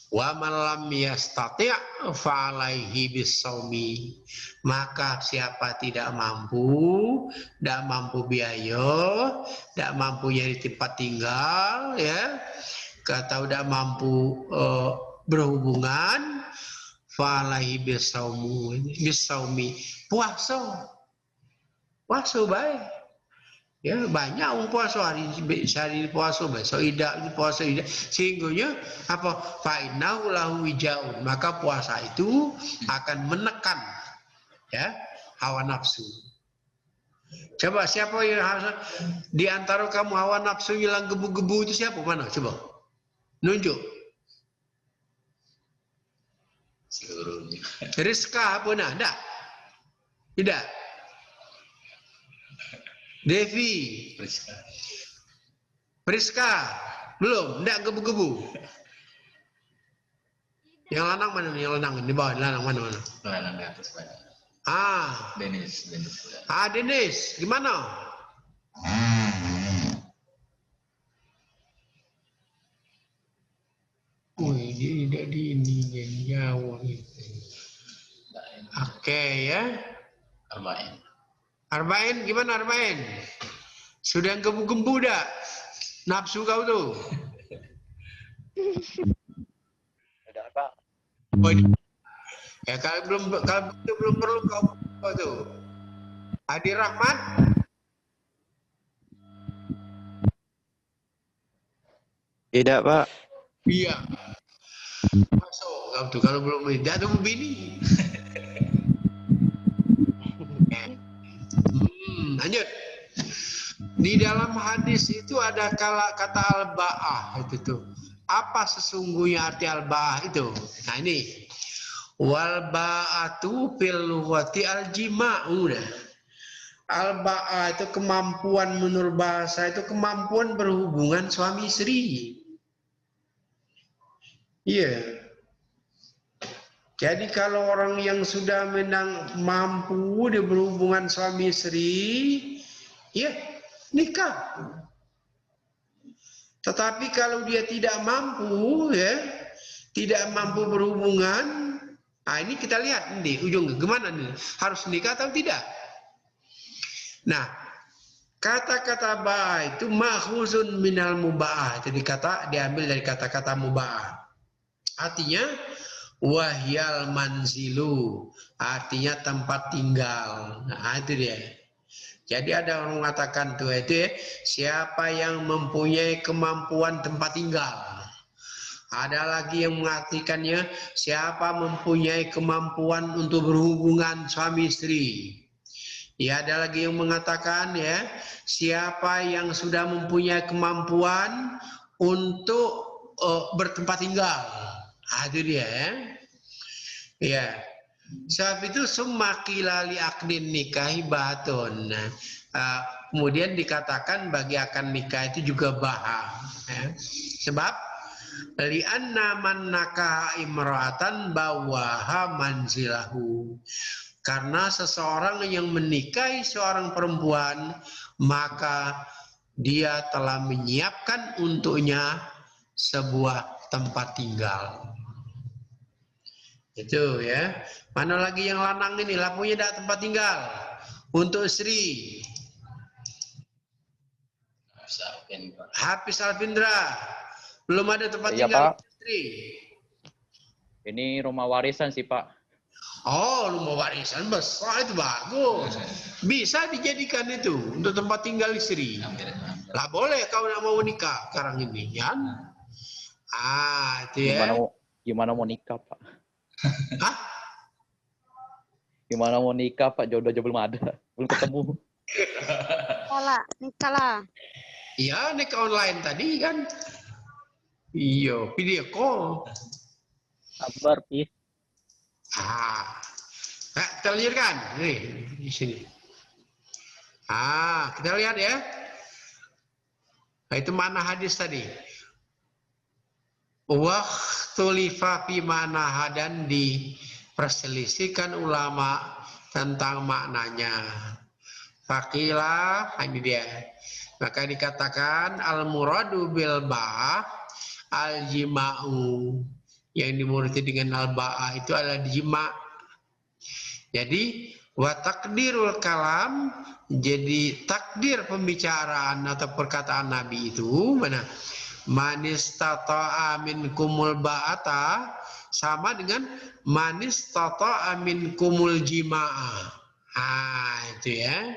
Wa man lam yastati' fa alaihi bisawmi. Maka siapa tidak mampu biaya, tidak mampu nyari tempat tinggal, ya, atau tidak mampu berhubungan, fa alaihi bisawmi. Puasa baik. Ya, banyak orang puasa hari ini puasa, besok tidak puasa tidak. Sehingga apa? Fa innahu lahu wijaun. Maka puasa itu akan menekan ya hawa nafsu. Coba siapa yang harus di antara kamu hawa nafsu hilang gebu-gebu itu siapa? Mana? Coba. Nunjuk. Seluruhnya. Rizka apa nak? Tidak. Tidak. Devi, Priska, belum, enggak gebu-gebu. Yang lanang mana nih? Yang lanang di bawah, lanang mana? Lanang di atas banyak. Dennis. Dennis, gimana? Wih, dia tidak di ini, dia jauh gitu. Oke ya. Arba'in, gimana Arba'in? Sudah gembu-gembu dah? Nafsu kau tuh? Tidak, Pak. Oh, ya kalau belum perlu kau tuh. Adi Rahmat? Tidak, Pak. Iya. Masuk kau tuh kalau belum tidak tuh bini. Lanjut. Di dalam hadis itu ada kata al-ba'ah itu tuh. Apa sesungguhnya arti al-ba'ah itu? Nah ini. Wal ba'atu fil lughati al-jima'u. Al-ba'ah itu kemampuan menurut bahasa itu kemampuan berhubungan suami istri. Iya. Jadi kalau orang yang sudah mampu dia berhubungan suami istri, ya nikah. Tetapi kalau dia tidak mampu, ya tidak mampu berhubungan, nah ini kita lihat nih ujungnya gimana nih, harus nikah atau tidak? Nah, kata-kata ba itu makhuzun minal mubah, jadi diambil dari kata-kata mubah. Artinya wahyal manzilu, artinya tempat tinggal. Nah, itu dia. Jadi ada orang mengatakan tuh itu ya, siapa yang mempunyai kemampuan tempat tinggal, Ada lagi yang mengartikannya siapa mempunyai kemampuan untuk berhubungan suami istri. Ya, ada lagi yang mengatakan ya, siapa yang sudah mempunyai kemampuan untuk bertempat tinggal. Itu dia ya. Ya. Sebab itu sumakila li akdin nikahi batun. Kemudian dikatakan bagi akad nikah itu juga baha. Ya. Sebab li'anna man nakaha imra'atan bawaha manzilahu. Karena seseorang yang menikahi seorang perempuan, maka dia telah menyiapkan untuknya sebuah tempat tinggal. Itu ya. Mana lagi yang lanang ini, lah punya dak tempat tinggal untuk istri. Hafiz Alvindra, belum ada tempat tinggal untuk istri. Ini rumah warisan sih, Pak. Oh, rumah warisan besar itu bagus. Bisa dijadikan itu untuk tempat tinggal istri. Lah boleh kau nak mau nikah sekarang ini, kan? Itu ya. Gimana mau nikah, Pak? Hah? Gimana mau nikah, Pak? Jodoh aja belum ada. Belum ketemu. Nikah lah. Iya, nikah online tadi kan. Iya, video call. Sabar, Pi. Kita lihat kan? Nih, di sini. Kita lihat ya. Nah, itu mana hadis tadi? Waktulifa fi mana hadan, diperselisihkan ulama tentang maknanya. Fakilah, ini dia. Maka dikatakan al-muradu bil ba'ah al-jima'u. Yang dimuriti dengan al-ba'ah itu adalah jima'. Jadi wa takdirul kalam, jadi takdir pembicaraan atau perkataan Nabi itu mana? Manistata'a minkumul ba'ata sama dengan manistata'a minkumul jima'ah. Itu ya.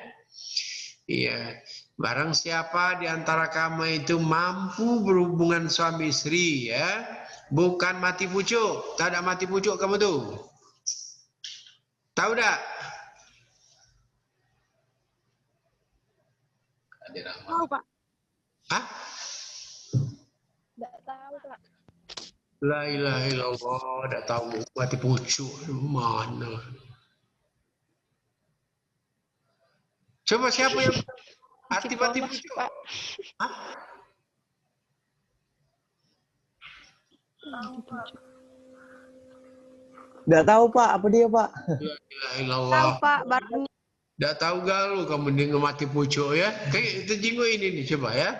Iya. Barang siapa di antara kamu itu mampu berhubungan suami istri ya. Bukan mati pucuk. Tak ada mati pucuk kamu tuh. Tahu tak? Tahu, Pak. Hah? Tidak tahu, Pak. La ilaha illallah. Tak tahu mati pucuk. Mana? Coba siapa yang arti mati pucuk? Hah? Nggak tahu Pak, apa dia Pak? La ilaha illallah. Tahu, Pak. Baru Nggak tahu galau kamu dengar mati pucuk ya? Kayak itu jinggo ini nih, coba ya.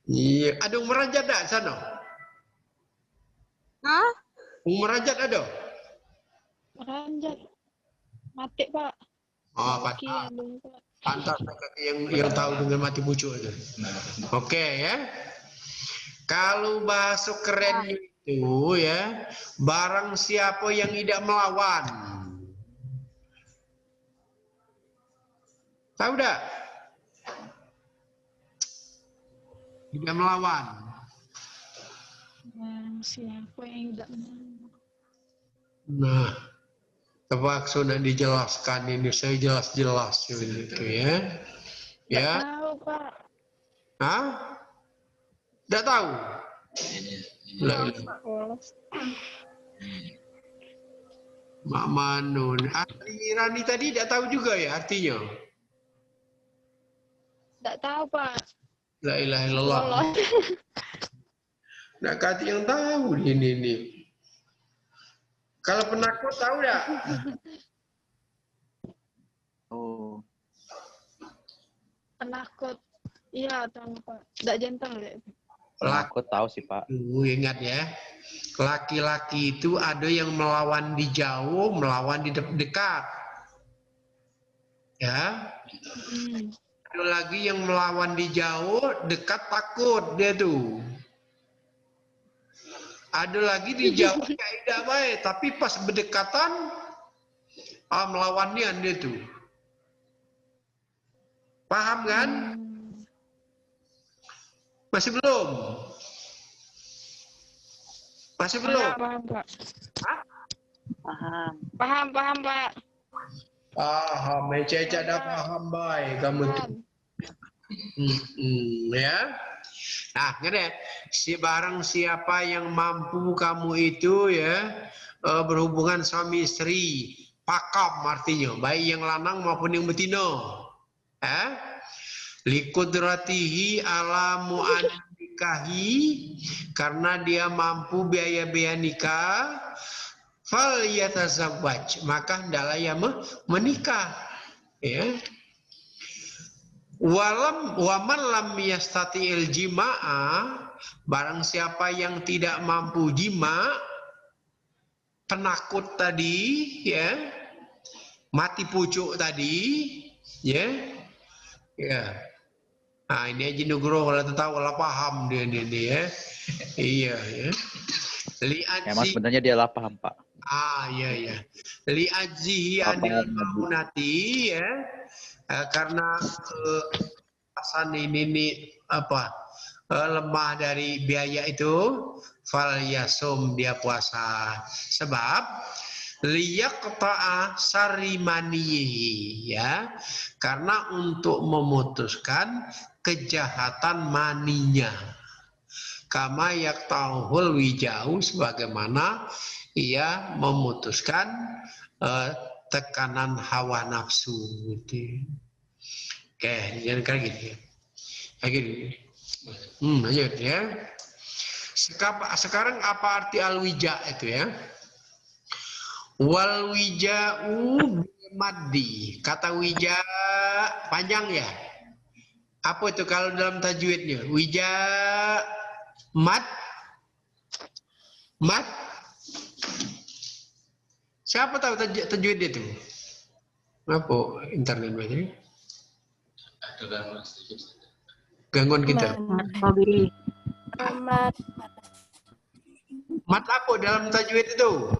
Iya, ada merajat tak sana? Hah? Merajat ada? Ranjat. Mati, Pak. Pantas yang tahu dengan mati pucuk itu. Oke ya. Kalau bahasa kerennya itu ya, barang siapa yang tidak melawan. Tahu tak? Tidak melawan. Siapa yang tidak menang? Nah, terpaksa nak dijelaskan ini, saya jelas-jelas itu ya. Ya. Tahu, Pak. Hah? Tidak tahu. Mak Manun. Arti Rani tadi tidak tahu juga ya artinya. Tidak tahu, Pak. La ilaha illallah. Nak kati yang tahu ini. Kalau penakut tahu tak? Oh. Penakut. Iya, tahu, Pak. Tidak jantung ya. Aku tahu sih, Pak. Ingat ya. Laki-laki itu ada yang melawan di jauh, melawan di dekat. Ya. Ada lagi yang melawan di jauh, dekat takut dia tuh. Ada lagi di jauh tidak baik, tapi pas berdekatan melawannya dia tuh. Paham kan? Masih belum? Masih belum? Paham, Pak. Hah? Paham, Pak. Paham, Ece dah paham baik kamu tuh. Ya. Nah, ngene, barang siapa yang mampu kamu itu ya berhubungan suami istri, pakam artinya, baik yang lanang maupun yang betina. Likudratihi ala mu'anikahi, karena dia mampu biaya-biaya nikah, fal yatazawwaj, maka hendaklah ia menikah. Ya. Waman lam yastati'il jima'a, barang siapa yang tidak mampu jima, penakut tadi, ya, mati pucuk tadi, ya. Nah, ini aja Nugroho kalau tahu kalau paham dia ini ya. Iya ya. Mas sebenarnya dia lah paham, Pak. Iya. Li'ajzihi anil maunati ya. Karena pasan ini lemah dari biaya itu, fal yasum, dia puasa. Sebab liyaqta'a sarimanihi, ya, karena untuk memutuskan kejahatan maninya, kama yaqta'uhul wijau, sebagaimana ia memutuskan tekanan hawa nafsu gitu. Oke, jangan kayak gitu. Kayak gitu. Lanjut ya. Sekarang apa arti al-wija itu ya? Wal wija'u maddi. Kata wija panjang ya. Apa itu kalau dalam tajwidnya? Wija mad. Siapa tahu tajwid itu? Apa internet ini? Ada Gangguan kita. Mat apa dalam tajwid itu?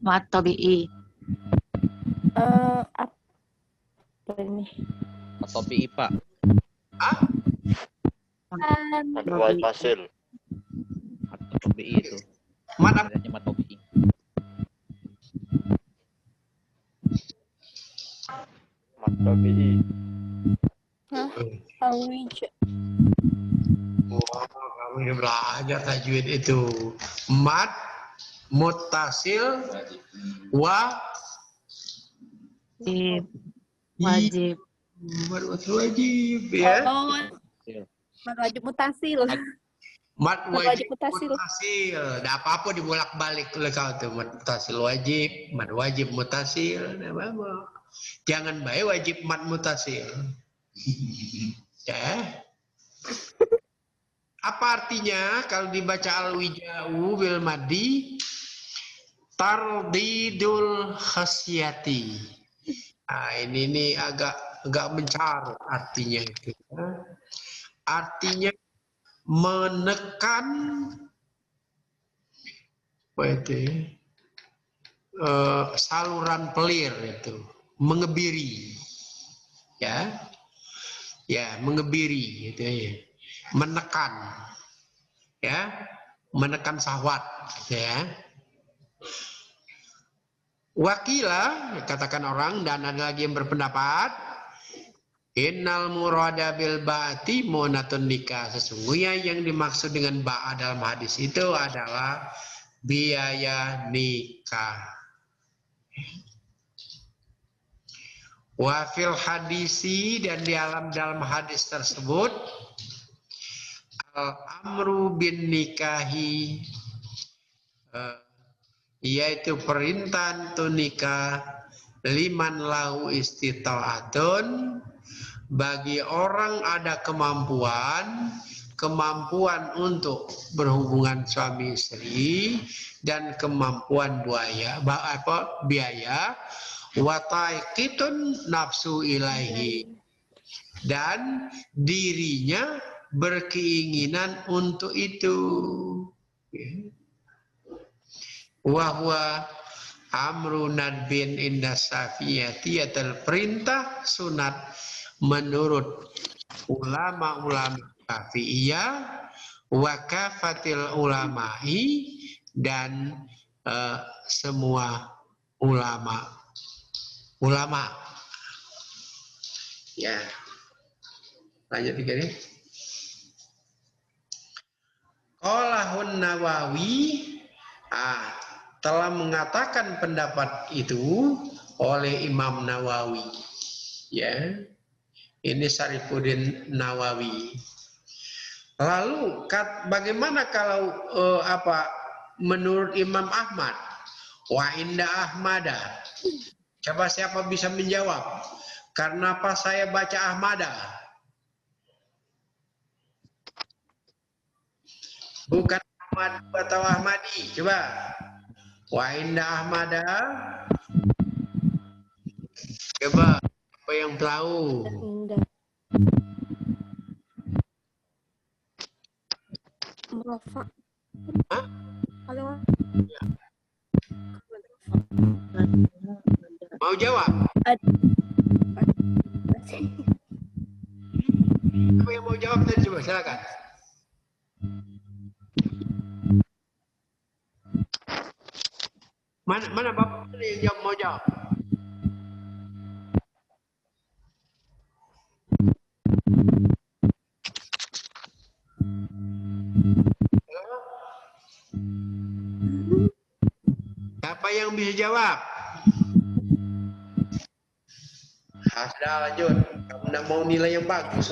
Mat tabi'i. Apa ini? Mat tabi'i, Pak. Mat fasil. Mat tabi'i itu. Mat tabi'i. Mat tabi'i. Al-wija. Wah, kamu ini belajar tajwid itu. Mat muttasil wajib. Wajib ya. Mat wajib mutasil. Mat wajib mutasil. Tidak apa-apa dibolak-balik oleh kau tuh. Mat mutasil wajib, mat wajib mutasil. Apa-apa. Jangan baik wajib mat mutasil. Ya. Apa artinya kalau dibaca al-wija'u bil maddi? Tardidul khasyati. Nah, ini agak mencar artinya itu. Artinya menekan saluran pelir itu, mengebiri. Ya, mengebiri gitu ya. Menekan. Ya, menekan syahwat gitu ya. Wakila, katakan orang, dan ada lagi yang berpendapat, innal murada bil ba'ati munatun nikah. Sesungguhnya yang dimaksud dengan ba'a dalam hadis itu adalah biaya nikah. Wa fil hadisi, dan di dalam hadis tersebut, al-amru bin nikahi, yaitu perintah untuk nikah, liman lahu istita'atun, bagi orang ada kemampuan untuk berhubungan suami istri, dan kemampuan biaya, wataikitun nafsu ilaihi, dan dirinya berkeinginan untuk itu. Wahwa amru nadbin inda safiyati, perintah sunat menurut ulama-ulama Syafi'iyah wa kafatil ulama'i dan semua ulama. Ya. Lanjut ini. Qaulahun Nawawi telah mengatakan pendapat itu oleh Imam Nawawi. Ya. Ini Syarifuddin Nawawi. Lalu bagaimana kalau menurut Imam Ahmad? Wa inda Ahmada. Coba siapa bisa menjawab? Karena apa saya baca Ahmada? Bukan Ahmad atau Ahmadi. Coba. Wa inda Ahmada. Coba. Apa yang tahu? Indah. Rafa. Hah? Halo. Mau jawab? Apa yang mau jawab tadi coba silakan. Mana Bapak yang mau jawab? Siapa yang bisa jawab? Sudah lanjut. Kamu tidak mau nilai yang bagus.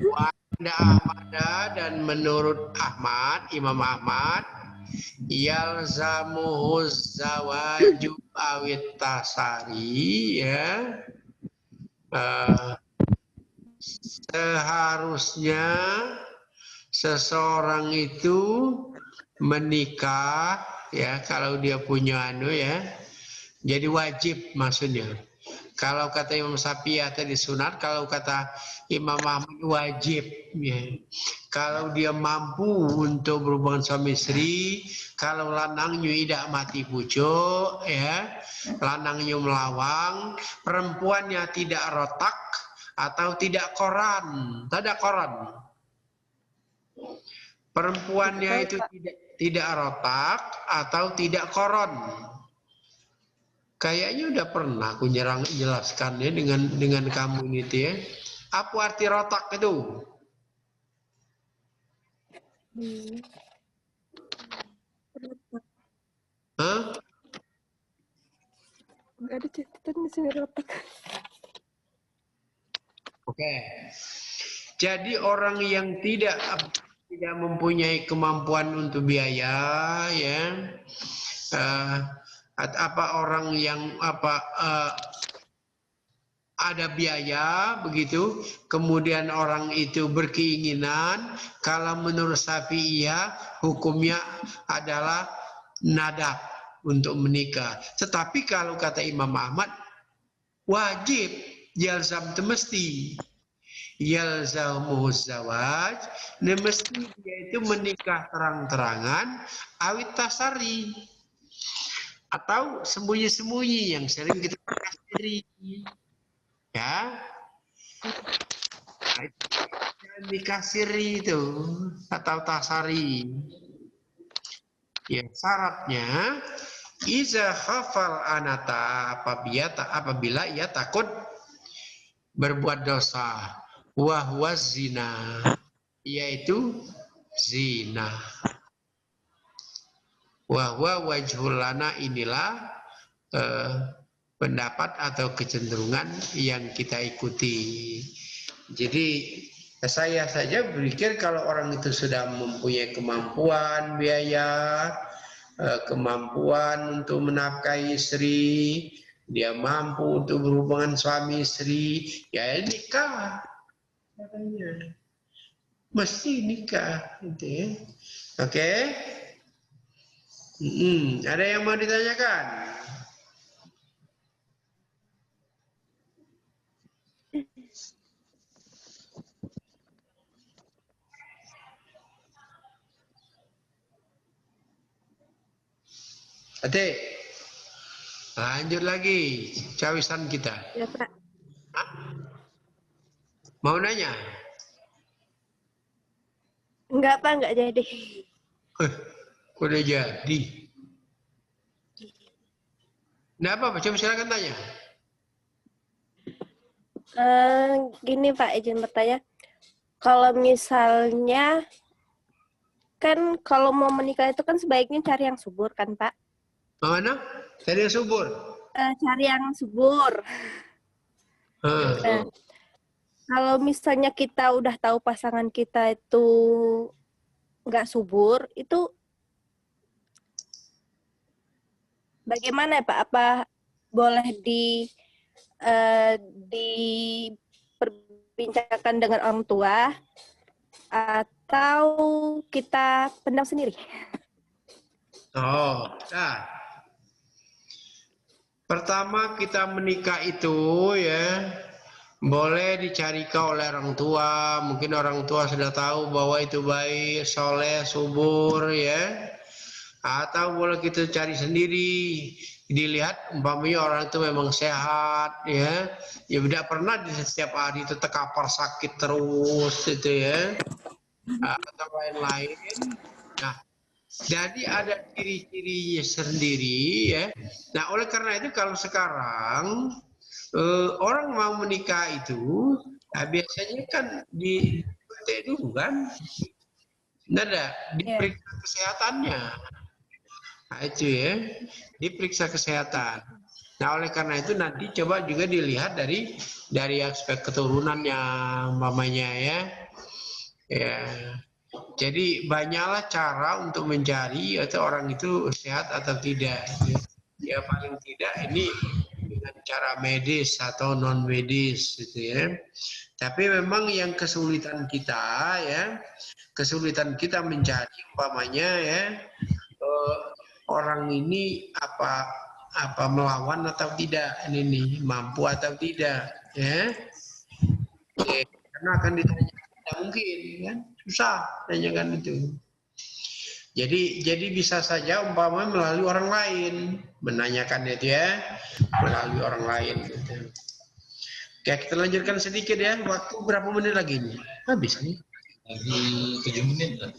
Wanda Ahmad dan menurut Ahmad, Imam Ahmad, yalzamuhu zawaju awit tasari, ya. Seharusnya seseorang itu menikah, ya, kalau dia punya ya, jadi wajib maksudnya. Kalau kata Imam Syafi'i tadi sunat, kalau kata Imam Ahmad wajib, ya. Kalau dia mampu untuk berhubungan suami istri, kalau lanangnya tidak mati pucuk, ya, lanangnya melawang, perempuannya tidak rotak atau tidak koran, tidak koran. Perempuannya itu tidak rotak atau tidak koron. Kayaknya udah pernah aku jelaskannya dengan kamu ini, ya. Apa arti rotak itu? Hah? Nggak ada catatan di sini rotak. Oke. Jadi orang yang tidak mempunyai kemampuan untuk biaya, ya, orang yang ada biaya begitu, kemudian orang itu berkeinginan, kalau menurut Syafi'iyah hukumnya adalah nadab untuk menikah. Tetapi kalau kata Imam Ahmad wajib, yalzam itu mesti. Yalzamuhu zawaj, mesti dia itu menikah terang-terangan awit tasari, atau sembunyi-sembunyi yang sering kita sendiri, ya. Nikah siri itu atau tasari, ya. Syaratnya iza khafal anata, apabila ia takut berbuat dosa, wahwa zina, yaitu zina. Wahwa wajhul lana, inilah pendapat atau kecenderungan yang kita ikuti. Jadi saya saja berpikir kalau orang itu sudah mempunyai kemampuan biaya, kemampuan untuk menafkahi istri, dia mampu untuk berhubungan suami istri, ya nikah. Katanya mesti nikah, gitu ya. Oke. Ada yang mau ditanyakan? Ade, lanjut lagi cawisan kita. Ya, Pak. Mau nanya? Enggak, Pak, enggak jadi. Kok udah jadi? Nah, apa? Coba silakan tanya. Gini Pak, izin bertanya. Kalau misalnya, kan kalau mau menikah itu kan sebaiknya cari yang subur kan Pak? Mana? Cari yang subur. Cari yang subur. Nah, kalau misalnya kita udah tahu pasangan kita itu nggak subur, itu bagaimana ya Pak? Apa boleh diperbincangkan dengan orang tua atau kita pendam sendiri? Oh, nah. Pertama kita menikah itu ya boleh dicarikan oleh orang tua. Mungkin orang tua sudah tahu bahwa itu baik, soleh, subur ya. Atau boleh kita cari sendiri. Dilihat umpamanya orang itu memang sehat ya. Ya tidak pernah di setiap hari itu terkapar sakit terus itu ya. Atau lain-lain. Nah, jadi ada ciri-cirinya sendiri ya. Nah, oleh karena itu kalau sekarang orang mau menikah itu, biasanya kan di dulu kan, ada diperiksa kesehatannya. Nah, itu ya, diperiksa kesehatan. Nah, oleh karena itu nanti coba juga dilihat dari aspek keturunannya, mamanya ya. Ya. Jadi banyaklah cara untuk mencari atau orang itu sehat atau tidak. Ya paling tidak ini dengan cara medis atau non medis gitu ya. Tapi memang yang kesulitan kita ya, kesulitan kita mencari umpamanya ya orang ini apa melawan atau tidak, ini mampu atau tidak ya. Oke, karena akan ditanya tidak mungkin kan, susah tanyakan itu. Jadi bisa saja umpamanya melalui orang lain menanyakan itu ya, melalui orang lain gitu. Oke, kita lanjutkan sedikit ya. Waktu berapa menit lagi nih? Habis nih. Lagi 7 menit lah.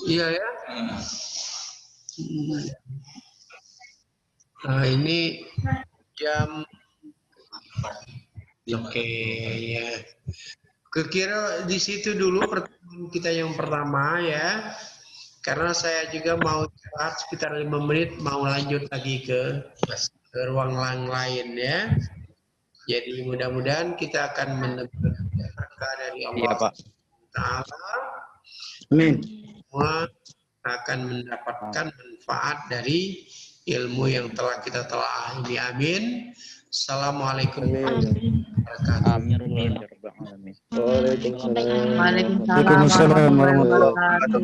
Iya ya. Nah, ini jam. Oke ya. Kira di situ dulu pertemuan kita yang pertama ya. Karena saya juga mau istirahat sekitar 5 menit, mau lanjut lagi ke ruang lain ya. Jadi mudah-mudahan kita akan mendapat berkah dari Allah. Iya, Pak. Ta'ala. Amin. Semua akan mendapatkan manfaat dari ilmu yang telah kita telah ini. Amin. Assalamualaikum warahmatullahi wabarakatuh. Amin. Waalaikumsalam warahmatullahi wabarakatuh.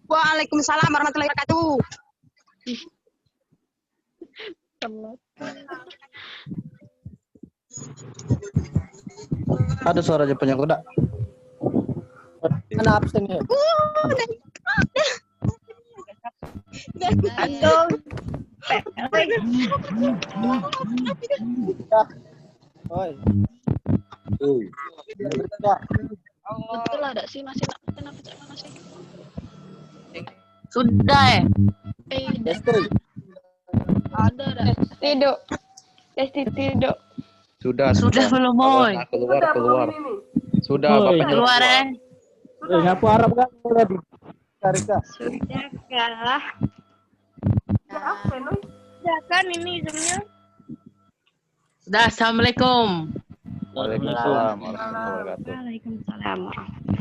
Waalaikumsalam warahmatullahi wabarakatuh. Ada suara Jepang kuda. Mana absen ya? Aduh. Oi. Betul ada sih masih kenapa sih? Sudah Ada. Tidur. Tidur. Sudah belum boy. Keluar. Sudah, Bapak Keluar Ngapu Arab kan boleh di Karika. Sudah kah? Sudah kan ini jamnya? Sudah, assalamualaikum. Waalaikumsalam warahmatullahi wabarakatuh. Waalaikumsalam.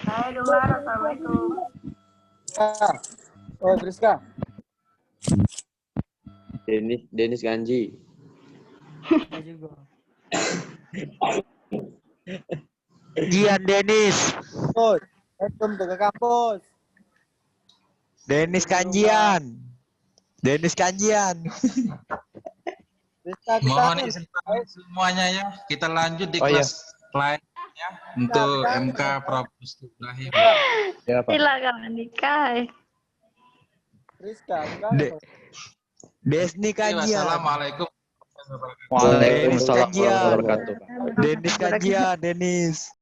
Saya dulu, assalamualaikum. Oh, Friska. Denis Ganji. Gian Denis. Oh, welcome ke kampus. Denis Kanjian. Friska, kita Mohon izin semuanya ya. Kita lanjut di kelas lain ya untuk MK Prapustu Ibrahim. Ya, Pak. Silakan nikah. Friska, Desni Kanjian. Wassalamualaikum Waalaikumsalam Kajian. warahmatullahi wabarakatuh. Denis kajian, Denis.